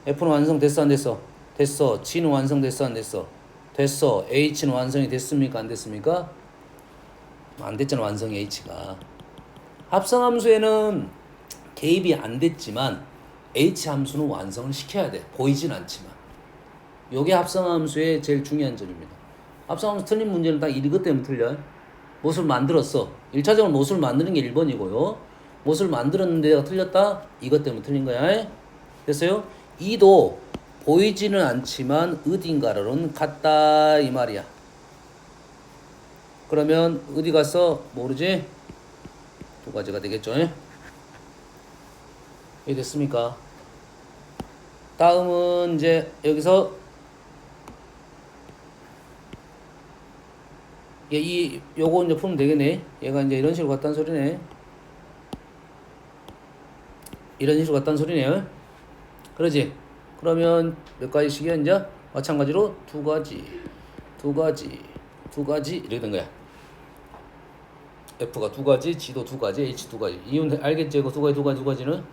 F는 완성됐어 안 됐어? 됐어. G는 완성됐어 안 됐어? 됐어. H는 완성이 됐습니까 안 됐습니까? 안 됐잖아 완성이 H가. 합성함수에는 개입이 안 됐지만 H함수는 완성을 시켜야 돼. 보이진 않지만. 요게 합성함수의 제일 중요한 점입니다. 합성함수 틀린 문제는 딱 이것 때문에 틀려요. 못을 만들었어. 1차적으로 못을 만드는 게 1번이고요. 못을 만들었는데 틀렸다? 이것 때문에 틀린 거야. 됐어요? 2도 보이지는 않지만 어딘가로는 갔다 이 말이야. 그러면 어디 갔어? 모르지? 두 가지가 되겠죠. 이해 됐습니까? 다음은 이제 여기서 요거 이제 풀면 되겠네. 얘가 이제 이런 식으로 갔다는 소리네. 이런 식으로 갔다는 소리네요. 그러지? 그러면 몇 가지씩이야 이제? 마찬가지로 두 가지 이렇게 된 거야. F가 두 가지, G도 두 가지, H 두 가지. 이유는 알겠지? 이거 두 가지는?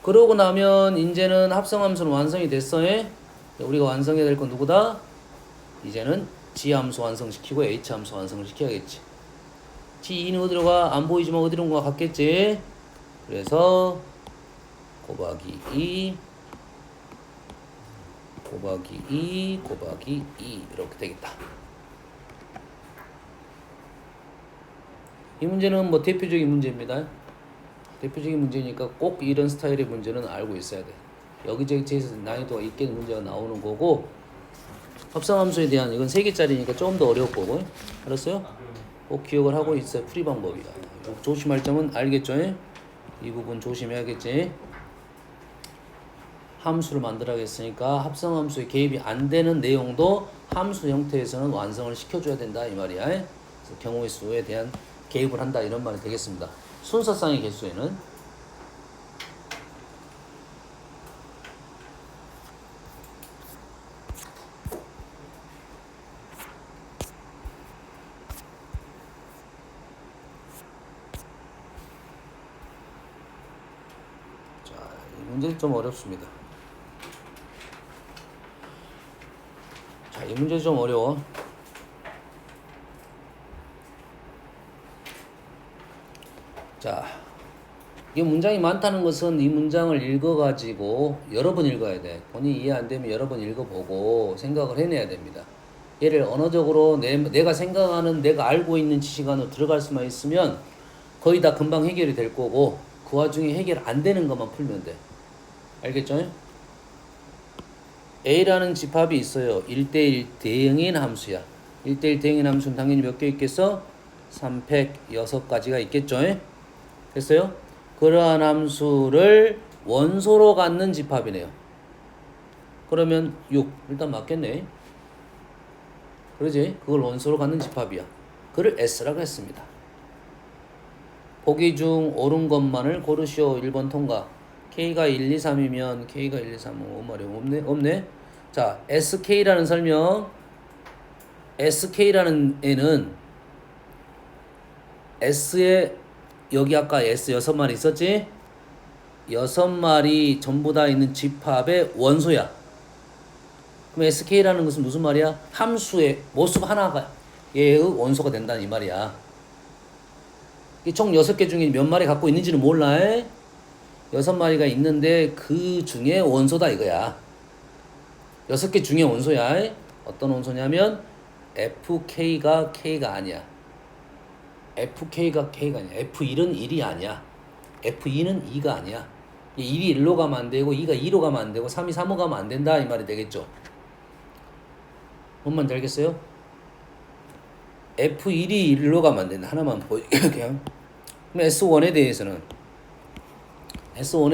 그러고 나면 이제는 합성함수는 완성이 됐어. 우리가 완성해야 될 건 누구다? 이제는 G함수 완성시키고 H함수 완성을 시켜야겠지. G2는 어디로 가? 안 보이지만 어디로 가? 같겠지? 그래서 곱하기 2 이렇게 되겠다. 이 문제는 뭐 대표적인 문제입니다. 대표적인 문제니까 꼭 이런 스타일의 문제는 알고 있어야 돼. 여기저기에서 난이도가 있게 문제가 나오는 거고, 합성함수에 대한 이건 3개짜리니까 좀 더 어려울 거고, 알았어요? 꼭 기억을 하고 있어야 풀이 방법이야. 조심할 점은 알겠죠? 이 부분 조심해야겠지. 함수를 만들어야겠으니까 합성함수에 개입이 안 되는 내용도 함수 형태에서는 완성을 시켜줘야 된다 이 말이야. 그래서 경우의 수에 대한 개입을 한다 이런 말이 되겠습니다. 순서상의 개수에는 자, 이 문제는 좀 어렵습니다. 자, 이 문제 좀 어려워. 자, 이 문장이 많다는 것은 이 문장을 읽어가지고 여러 번 읽어야 돼. 본인이 이해 안 되면 여러 번 읽어보고 생각을 해내야 됩니다. 얘를 언어적으로 내가 생각하는, 내가 알고 있는 지식 안으로 들어갈 수만 있으면 거의 다 금방 해결이 될 거고, 그 와중에 해결 안 되는 것만 풀면 돼. 알겠죠? A라는 집합이 있어요. 1대1 대응인 함수야. 1대1 대응인 함수는 당연히 몇 개 있겠어? 306가지가 있겠죠? 됐어요? 그러한 함수를 원소로 갖는 집합이네요. 그러면 6 일단 맞겠네. 그러지? 그걸 원소로 갖는 집합이야. 그를 S라고 했습니다. 보기 중 옳은 것만을 고르시오. 1번 통과. K가 1, 2, 3이면 K가 1, 2, 3은 없네. 자, SK라는 설명. SK라는 애는 S에 여기 아까 S 6마리 있었지? 6마리 전부 다 있는 집합의 원소야. 그럼 SK라는 것은 무슨 말이야? 함수의 모습 하나가 얘의 원소가 된다는 이 말이야. 총 6개 중에 몇 마리 갖고 있는지는 몰라. 6마리가 있는데 그 중에 원소다 이거야. 6개 중에 원소야. 어떤 원소냐면 FK가 K가 아니야. FK가 K가 아니야. F1은 1이 아니야. F2는 2가 아니야. 1이 1로 가면 안 되고 2가 2로 가면 안 되고 3이 3로 가면 안 된다 이 말이 되겠죠. 뭔 말인지 알겠어요? F1이 1로 가면 안 된다. 하나만 보여줄게요. 그럼 S1에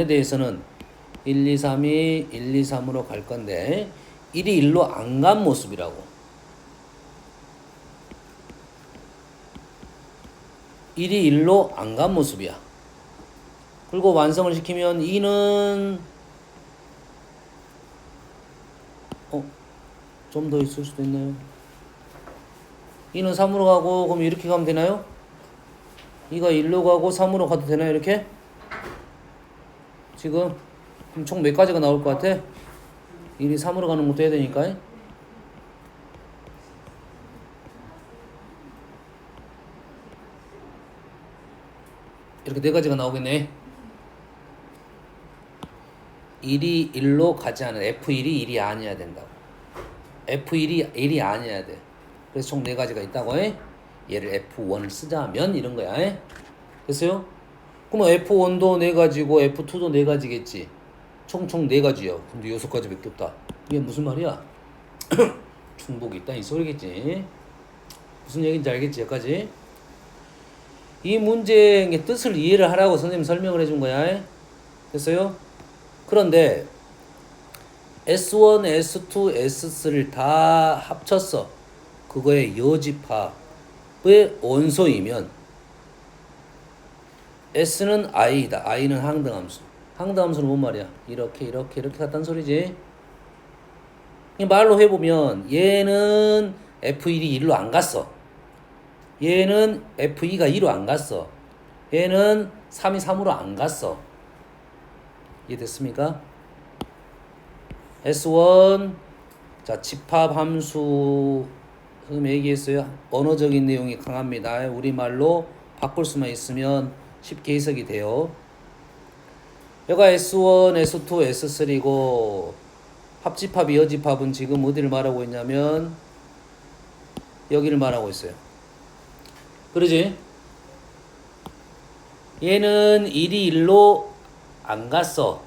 대해서는 1, 2, 3이 1, 2, 3으로 갈 건데 1이 1로 안 간 모습이라고. 1이 1로 안 간 모습이야. 그리고 완성을 시키면 2는 좀 더 있을 수도 있나요? 2는 3으로 가고 그럼 이렇게 가면 되나요? 2가 1로 가고 3으로 가도 되나요? 이렇게? 지금 그럼 총 몇 가지가 나올 것 같아? 1이 3으로 가는 것도 해야 되니까. 이렇게 네 가지가 나오겠네. 1이 1로 가지 않은 F1이 1이 아니어야 된다고. F1이 1이 아니어야 돼. 그래서 총 네 가지가 있다고 해. 얘를 F1을 쓰자면 이런 거야. 에? 됐어요? 그럼 F1도 네 가지고 F2도 네 가지겠지. 총 네 가지요. 근데 여섯 가지밖에 없다. 이게 무슨 말이야? 중복이 있다 이 소리겠지. 무슨 얘기인지 알겠지? 여기까지. 이 문제의 뜻을 이해를 하라고 선생님이 설명을 해준 거야. 됐어요? 그런데 S1, S2, S3를 다 합쳤어. 그거의 여집합의 원소이면 S는 I다. I는 항등함수. 항등함수는 뭔 말이야? 이렇게 같다는 소리지. 말로 해보면 얘는 F1이 1로 안 갔어. 얘는 F2가 2로 안 갔어. 얘는 3이 3으로 안 갔어. 이해됐습니까? S1 자 집합함수 선생님 얘기했어요. 언어적인 내용이 강합니다. 우리말로 바꿀 수만 있으면 쉽게 해석이 돼요. 여기가 S1, S2, S3고 합집합, 여집합은 지금 어디를 말하고 있냐면 여기를 말하고 있어요. 그러지? 얘는 1이 1로 안 갔어.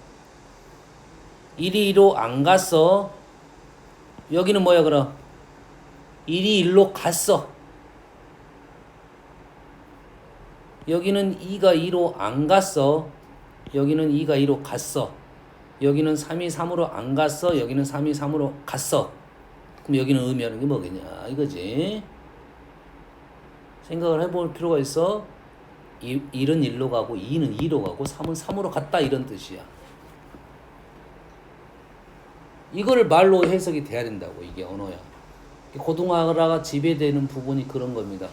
1이 2로 안 갔어. 여기는 뭐야 그럼? 1이 1로 갔어. 여기는 2가 2로 안 갔어. 여기는 2가 2로 갔어. 여기는 3이 3으로 안 갔어. 여기는 3이 3으로 갔어. 그럼 여기는 의미하는 게 뭐겠냐 이거지. 생각을 해볼 필요가 있어. 1은 1로 가고 2는 2로 가고 3은 3으로 갔다 이런 뜻이야. 이거를 말로 해석이 돼야 된다고. 이게 언어야. 고등어가 지배되는 부분이 그런 겁니다.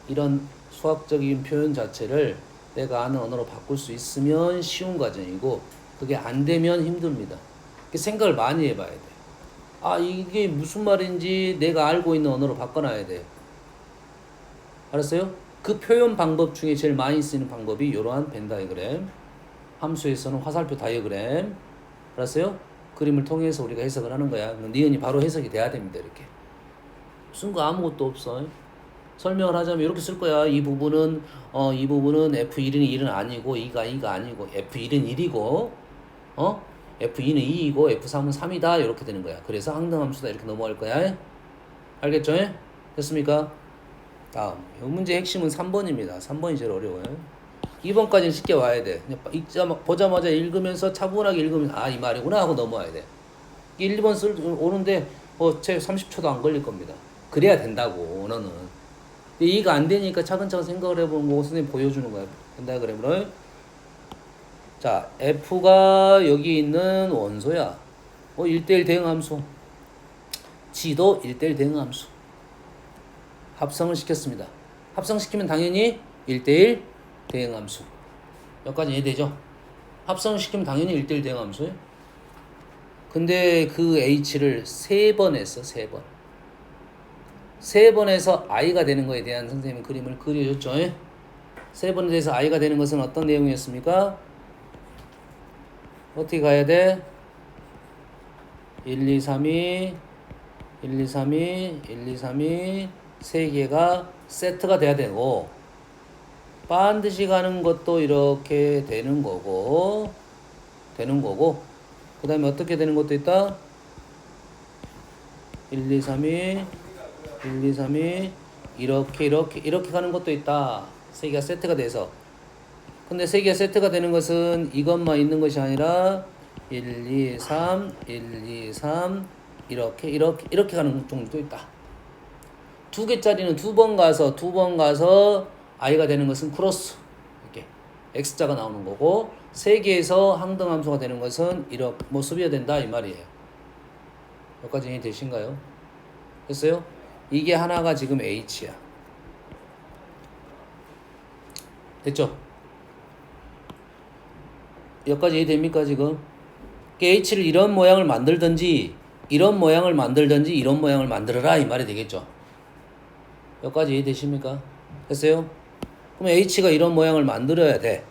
이런 수학적인 표현 자체를 내가 아는 언어로 바꿀 수 있으면 쉬운 과정이고 그게 안 되면 힘듭니다. 생각을 많이 해봐야 돼. 아 이게 무슨 말인지 내가 알고 있는 언어로 바꿔놔야 돼. 알았어요? 그 표현 방법 중에 제일 많이 쓰이는 방법이 이러한 벤 다이어그램, 함수에서는 화살표 다이어그램. 알았어요? 그림을 통해서 우리가 해석을 하는 거야. 니은이 바로 해석이 돼야 됩니다. 이렇게 쓴 거 아무것도 없어. 설명을 하자면 이렇게 쓸 거야. 이 부분은 F1은 1은 아니고 2가 아니고 F1은 1이고 F2는 2이고 F3은 3이다. 이렇게 되는 거야. 그래서 항등함수다. 이렇게 넘어갈 거야. 알겠죠? 됐습니까? 다음. 이 문제의 핵심은 3번입니다. 3번이 제일 어려워요. 2번까지는 쉽게 와야 돼. 그냥 보자마자 읽으면서 차분하게 읽으면 이 말이구나 하고 넘어와야 돼. 1, 2번 오는데 제 30초도 안 걸릴 겁니다. 그래야 된다고 언어는. 근데 이해가 안 되니까 차근차근 생각을 해보는 거 선생님 보여주는 거야. 펜다그램으로. 자, F가 여기 있는 원소야. 1대1 대응함수. G도 1대1 대응함수. 합성을 시켰습니다. 합성시키면 당연히 1대1 대응함수. 여기까지 이해되죠? 합성을 시키면 당연히 1대1 대응함수예요. 근데 그 H를 3번 했어. 3번. 3번 해서 I가 되는 거에 대한 선생님은 그림을 그려줬죠. 3번에 대해서 I가 되는 것은 어떤 내용이었습니까? 어떻게 가야 돼? 1, 2, 3이 1, 2, 3이 1, 2, 3이 세 개가 세트가 돼야 되고 반드시 가는 것도 이렇게 되는 거고 그 다음에 어떻게 되는 것도 있다? 1, 2, 3이 1, 2, 3이 이렇게 가는 것도 있다. 세 개가 세트가 돼서. 근데 세 개가 세트가 되는 것은 이것만 있는 것이 아니라 1, 2, 3, 1, 2, 3 이렇게 가는 종류도 있다. 2개짜리는 두 번 가서 I가 되는 것은 크로스 이렇게 X자가 나오는 거고 3개에서 항등함수가 되는 것은 이렇게 수비가 된다 이 말이에요. 여기까지 이해되신가요? 됐어요? 이게 하나가 지금 H야. 됐죠? 여기까지 이해됩니까 지금? H를 이런 모양을 만들든지 이런 모양을 만들어라 이 말이 되겠죠? 여기까지 이해되십니까? 됐어요? 그럼 H가 이런 모양을 만들어야 돼.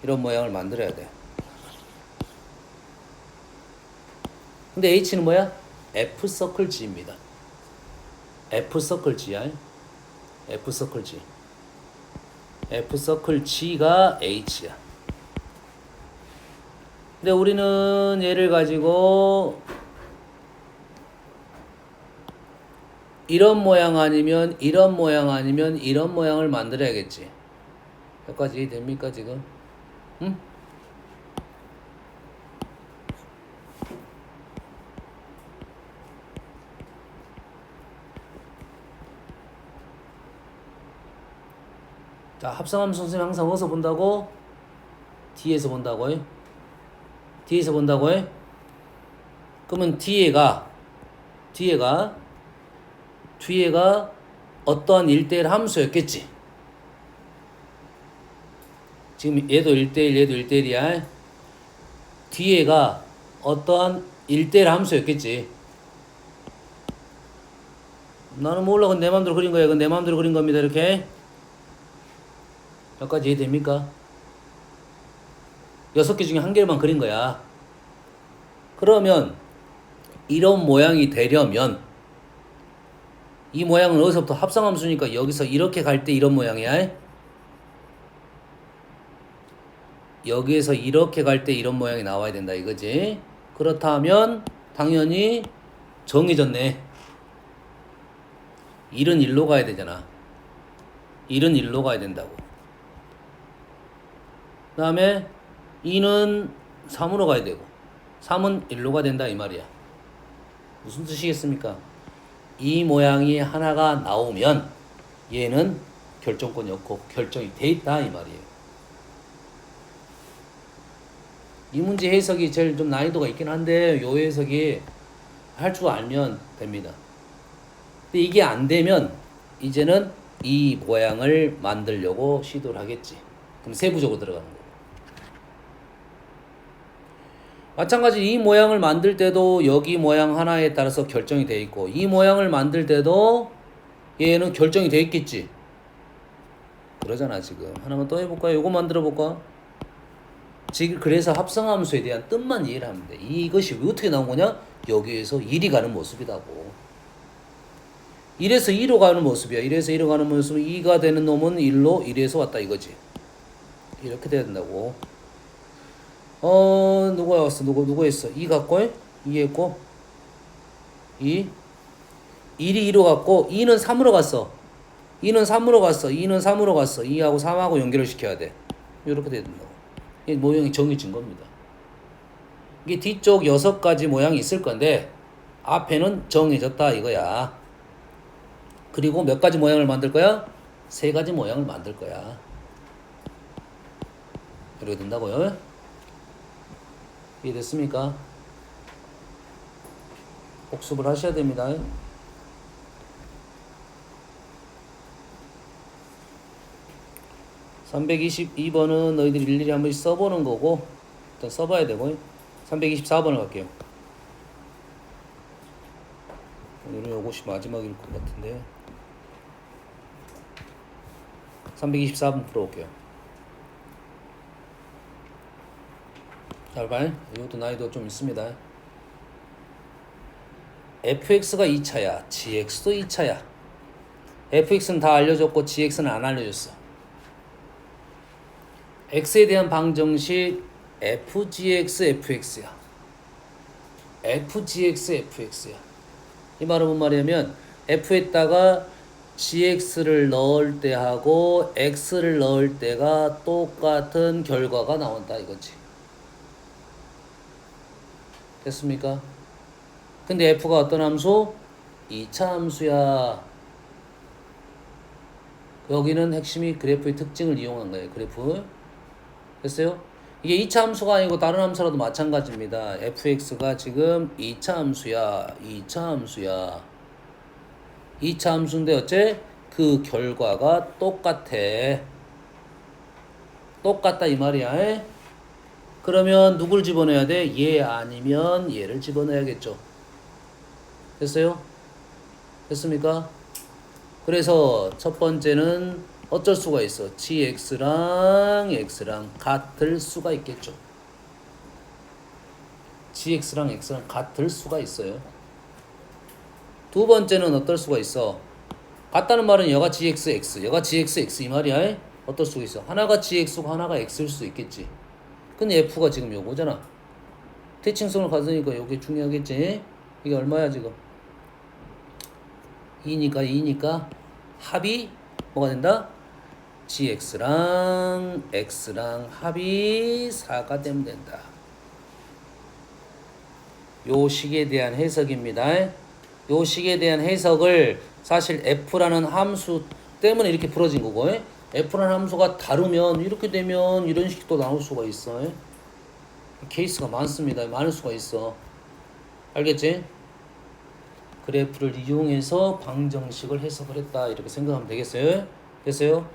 이런 모양을 만들어야 돼. 근데 H는 뭐야? F 서클 G입니다. F 서클 G야. F 서클 G. F 서클 G가 H야. 근데 우리는 얘를 가지고 이런 모양 아니면 이런 모양 아니면 이런 모양을 만들어야겠지. 여기까지 이해됩니까 지금? 응? 자, 합성함수 선생님 항상 어디서 본다고? 뒤에서 본다고요? 뒤에서 본다고요? 그러면 뒤에가 어떠한 1대1 함수였겠지. 지금 얘도 1대1 얘도 1대1이야. 뒤에가 어떠한 1대1 함수였겠지. 나는 몰라. 그건 내 마음대로 그린 거야. 그건 내 마음대로 그린 겁니다. 이렇게. 여기까지 이해됩니까? 6개 중에 1개만 그린 거야. 그러면 이런 모양이 되려면 이 모양은 어디서부터 합성함수니까 여기서 이렇게 갈 때 이런 모양이야. 여기에서 이렇게 갈 때 이런 모양이 나와야 된다 이거지. 그렇다면 당연히 정해졌네. 1은 1로 가야 되잖아. 1은 1로 가야 된다고. 그 다음에 2는 3으로 가야 되고 3은 1로 가야 된다 이 말이야. 무슨 뜻이겠습니까? 이 모양이 하나가 나오면 얘는 결정권이 없고 결정이 돼 있다 이 말이에요. 이 문제 해석이 제일 좀 난이도가 있긴 한데 요 해석이 할 줄 알면 됩니다. 근데 이게 안 되면 이제는 이 모양을 만들려고 시도를 하겠지. 그럼 세부적으로 들어가는 거고. 마찬가지 이 모양을 만들 때도 여기 모양 하나에 따라서 결정이 돼 있고 이 모양을 만들 때도 얘는 결정이 돼 있겠지. 그러잖아 지금. 하나만 또 해볼까요? 요거 만들어 볼까? 지금 그래서 합성함수에 대한 뜻만 이해를 하면 돼. 이것이 왜 어떻게 나온 거냐? 여기에서 1이 가는 모습이라고. 1에서 2로 가는 모습이야. 1에서 2로 가는 모습은 2가 되는 놈은 1로 1에서 왔다 이거지. 이렇게 돼야 된다고. 누가 왔어? 누구 했어? 2 갖고 2 했고 2 1이 2로 갔고 2는 3으로 갔어. 2는 3으로 갔어. 2는 3으로 갔어. 2하고 3하고 연결을 시켜야 돼. 이렇게 돼야 된다고. 이 모양이 정해진 겁니다. 이게 뒤쪽 6가지 모양이 있을 건데 앞에는 정해졌다 이거야. 그리고 몇 가지 모양을 만들 거야? 3가지 모양을 만들 거야. 이렇게 된다고요. 이해됐습니까? 복습을 하셔야 됩니다. 322번은 너희들이 일일이 한 번씩 써보는 거고 일단 써봐야 되고 324번을 갈게요. 오늘은 이것이 마지막일 것 같은데 324번 풀어볼게요. 잘 봐요. 이것도 난이도 좀 있습니다. fx가 2차야. gx도 2차야. fx는 다 알려줬고 gx는 안 알려줬어. x에 대한 방정식 fgx fx야. fgx fx야. 이 말은 뭔 말이냐면 f에다가 gx를 넣을 때 하고 x를 넣을 때가 똑같은 결과가 나온다 이거지. 됐습니까? 근데 f가 어떤 함수? 2차 함수야. 여기는 핵심이 그래프의 특징을 이용한 거예요. 그래프. 됐어요? 이게 2차 함수가 아니고 다른 함수라도 마찬가지입니다. fx가 지금 2차 함수야. 2차 함수야. 2차 함수인데 어째? 그 결과가 똑같아. 똑같다 이 말이야. 그러면 누굴 집어넣어야 돼? 얘 아니면 얘를 집어넣어야겠죠. 됐어요? 됐습니까? 그래서 첫 번째는 어쩔 수가 있어. gx랑 x랑 같을 수가 있겠죠. gx랑 x랑 같을 수가 있어요. 두 번째는 어떨 수가 있어. 같다는 말은 여가 gx, x, 여가 gx, x 이 말이야. 어떨 수가 있어. 하나가 gx고 하나가 x일 수 있겠지. 근데 f가 지금 요거잖아. 대칭성을 가지니까 요게 중요하겠지. 이게 얼마야 지금? 2니까 합이 뭐가 된다? gx랑 x랑 합이 4가 되면 된다. 요 식에 대한 해석입니다. 요 식에 대한 해석을 사실 f라는 함수 때문에 이렇게 풀어진 거고, f라는 함수가 다르면 이렇게 되면 이런 식도 나올 수가 있어. 케이스가 많습니다. 많을 수가 있어. 알겠지? 그래프를 이용해서 방정식을 해석을 했다. 이렇게 생각하면 되겠어요? 됐어요?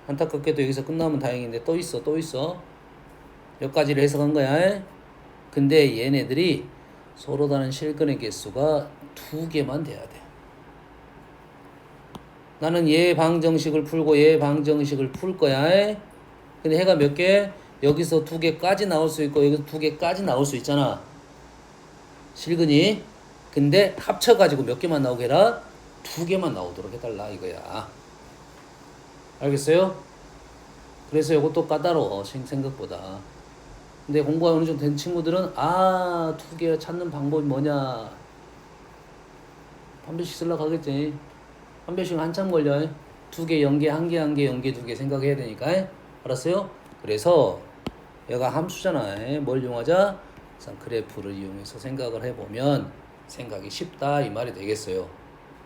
안타깝게도 여기서 끝나면 다행인데 또 있어. 여기까지를 해석한 거야. 근데 얘네들이 서로 다른 실근의 개수가 2개만 돼야 돼. 나는 얘 방정식을 풀고 얘 방정식을 풀 거야. 근데 해가 몇 개? 여기서 2개까지 나올 수 있고 여기서 2개까지 나올 수 있잖아. 실근이. 근데 합쳐가지고 몇 개만 나오게 해라? 2개만 나오도록 해달라 이거야. 알겠어요? 그래서 이것도 까다로워 생각보다. 근데 공부가 어느 정도 된 친구들은 2개 찾는 방법이 뭐냐, 한 배씩 쓰려고 하겠지. 한 배씩 한참 걸려. 2개, 0개, 1개, 1개, 0개, 2개 생각해야 되니까. 알았어요? 그래서 얘가 함수잖아. 뭘 이용하자? 그래서 그래프를 이용해서 생각을 해보면 생각이 쉽다 이 말이 되겠어요.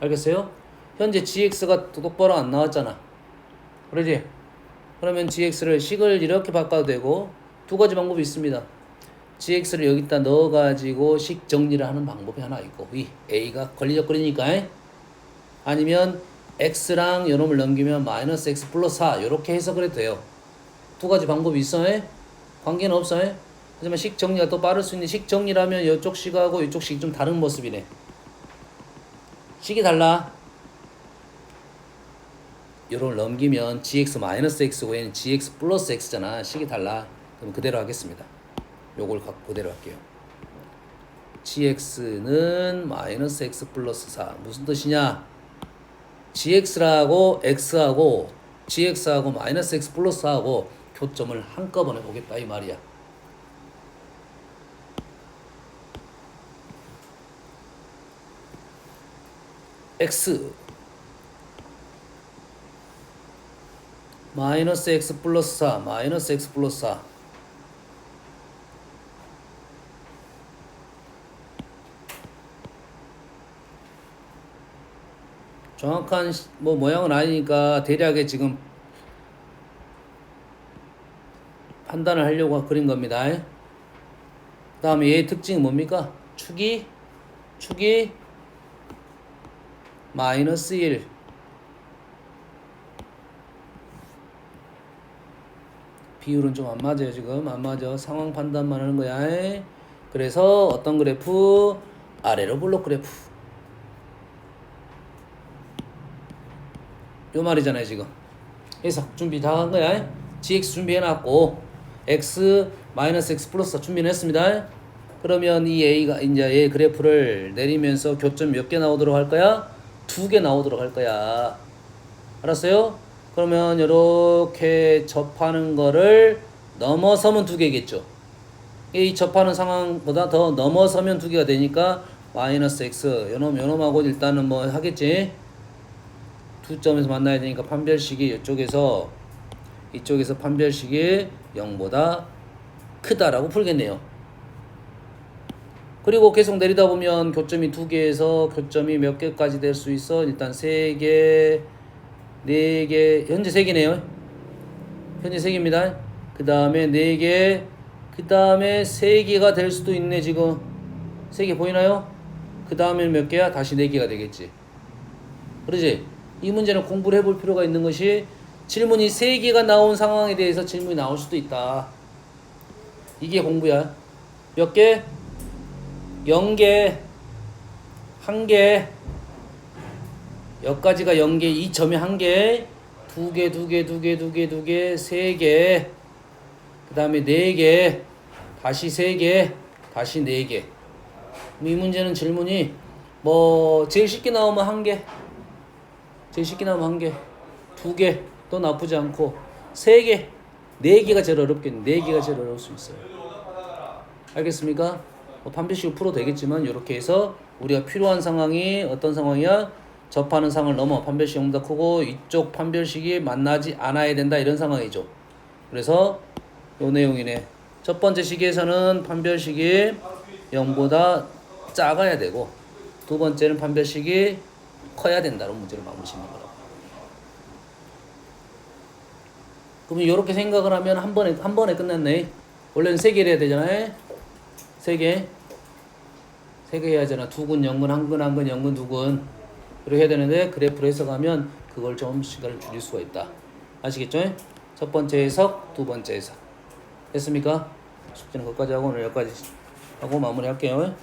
알겠어요? 현재 gx가 똑바로 안 나왔잖아. 그러지? 그러면 gx를 식을 이렇게 바꿔도 되고, 2가지 방법이 있습니다. gx를 여기다 넣어가지고 식 정리를 하는 방법이 하나 있고, 이 a가 걸리적거리니까. 아니면 x랑 요놈을 넘기면 마이너스 x 플러스 4 이렇게 해석을 해도 돼요. 2가지 방법이 있어. 관계는 없어. 하지만 식 정리가 또 빠를 수 있는, 식 정리라면 이쪽 식하고 이쪽 식이 좀 다른 모습이네. 식이 달라. 요걸 넘기면 gx 마이너스 x고 얘는 gx 플러스 x잖아. 식이 달라. 그럼 그대로 하겠습니다. 요걸 갖고 그대로 할게요. gx는 마이너스 x 플러스 4 무슨 뜻이냐? gx하고 x하고 gx하고 마이너스 x 플러스 4하고 교점을 한꺼번에 보겠다 이 말이야. x 마이너스 x 플러스 4 마이너스 x 플러스 4 정확한 뭐 모양은 아니니까 대략의 지금 판단을 하려고 그린 겁니다. 그 다음에 얘의 특징이 뭡니까? 축이 마이너스 1 비율은 좀 안 맞아요. 지금 안 맞아. 상황 판단만 하는 거야. 그래서 어떤 그래프? 아래로 블록 그래프. 요 말이잖아요 지금. 해석 준비 다 한 거야. gx 준비해놨고 x 마이너스 x 플러스 준비는 했습니다. 그러면 이 a가 이제 얘 그래프를 내리면서 교점 몇 개 나오도록 할 거야? 2개 나오도록 할 거야. 알았어요? 그러면 이렇게 접하는 거를 넘어서면 2개겠죠. 이 접하는 상황보다 더 넘어서면 2개가 되니까 마이너스 x 요놈하고 일단은 뭐 하겠지. 두 점에서 만나야 되니까 판별식이 이쪽에서 판별식이 0보다 크다라고 풀겠네요. 그리고 계속 내리다 보면 교점이 2개에서 교점이 몇 개까지 될 수 있어? 일단 3개, 4개, 현재 3개네요. 현재 3개입니다. 그 다음에 4개, 그 다음에 3개가 될 수도 있네. 지금 3개 보이나요? 그 다음에 몇 개야? 다시 4개가 되겠지. 그러지? 이 문제는 공부를 해볼 필요가 있는 것이, 질문이 3개가 나온 상황에 대해서 질문이 나올 수도 있다. 이게 공부야. 몇 개? 0개, 1개, 여기까지가 0개, 이 점이 1개, 두 개, 두 개, 두 개, 두 개, 두 개, 세 개, 그 다음에 네 개, 다시 세 개, 다시 네 개. 이 문제는 질문이 뭐 제일 쉽게 나오면 한 개, 제일 쉽게 나오면 한 개, 두 개, 또 나쁘지 않고 세 개, 네 개가 제일 어렵겠네. 네 개가 제일 어려울 수 있어요. 알겠습니까? 뭐 판별식을 풀어도 되겠지만 이렇게 해서 우리가 필요한 상황이 어떤 상황이야? 접하는 상을 넘어 판별식 영보다 크고 이쪽 판별식이 만나지 않아야 된다 이런 상황이죠. 그래서 요 내용이네. 첫 번째 시기에서는 판별식이 0보다 작아야 되고 두 번째는 판별식이 커야 된다는 문제를 마무리 짓는 거라고. 그러면 이렇게 생각을 하면 한 번에 끝났네. 원래는 세 개를 해야 되잖아요. 세 개 해야 하잖아. 두근, 영근, 한근, 한근, 영근, 두근. 그렇게 해야 되는데 그래프로 해석하면 그걸 좀 시간을 줄일 수가 있다. 아시겠죠? 첫 번째 해석, 두 번째 해석. 됐습니까? 숙제는 거기까지 하고 오늘 여기까지 하고 마무리할게요.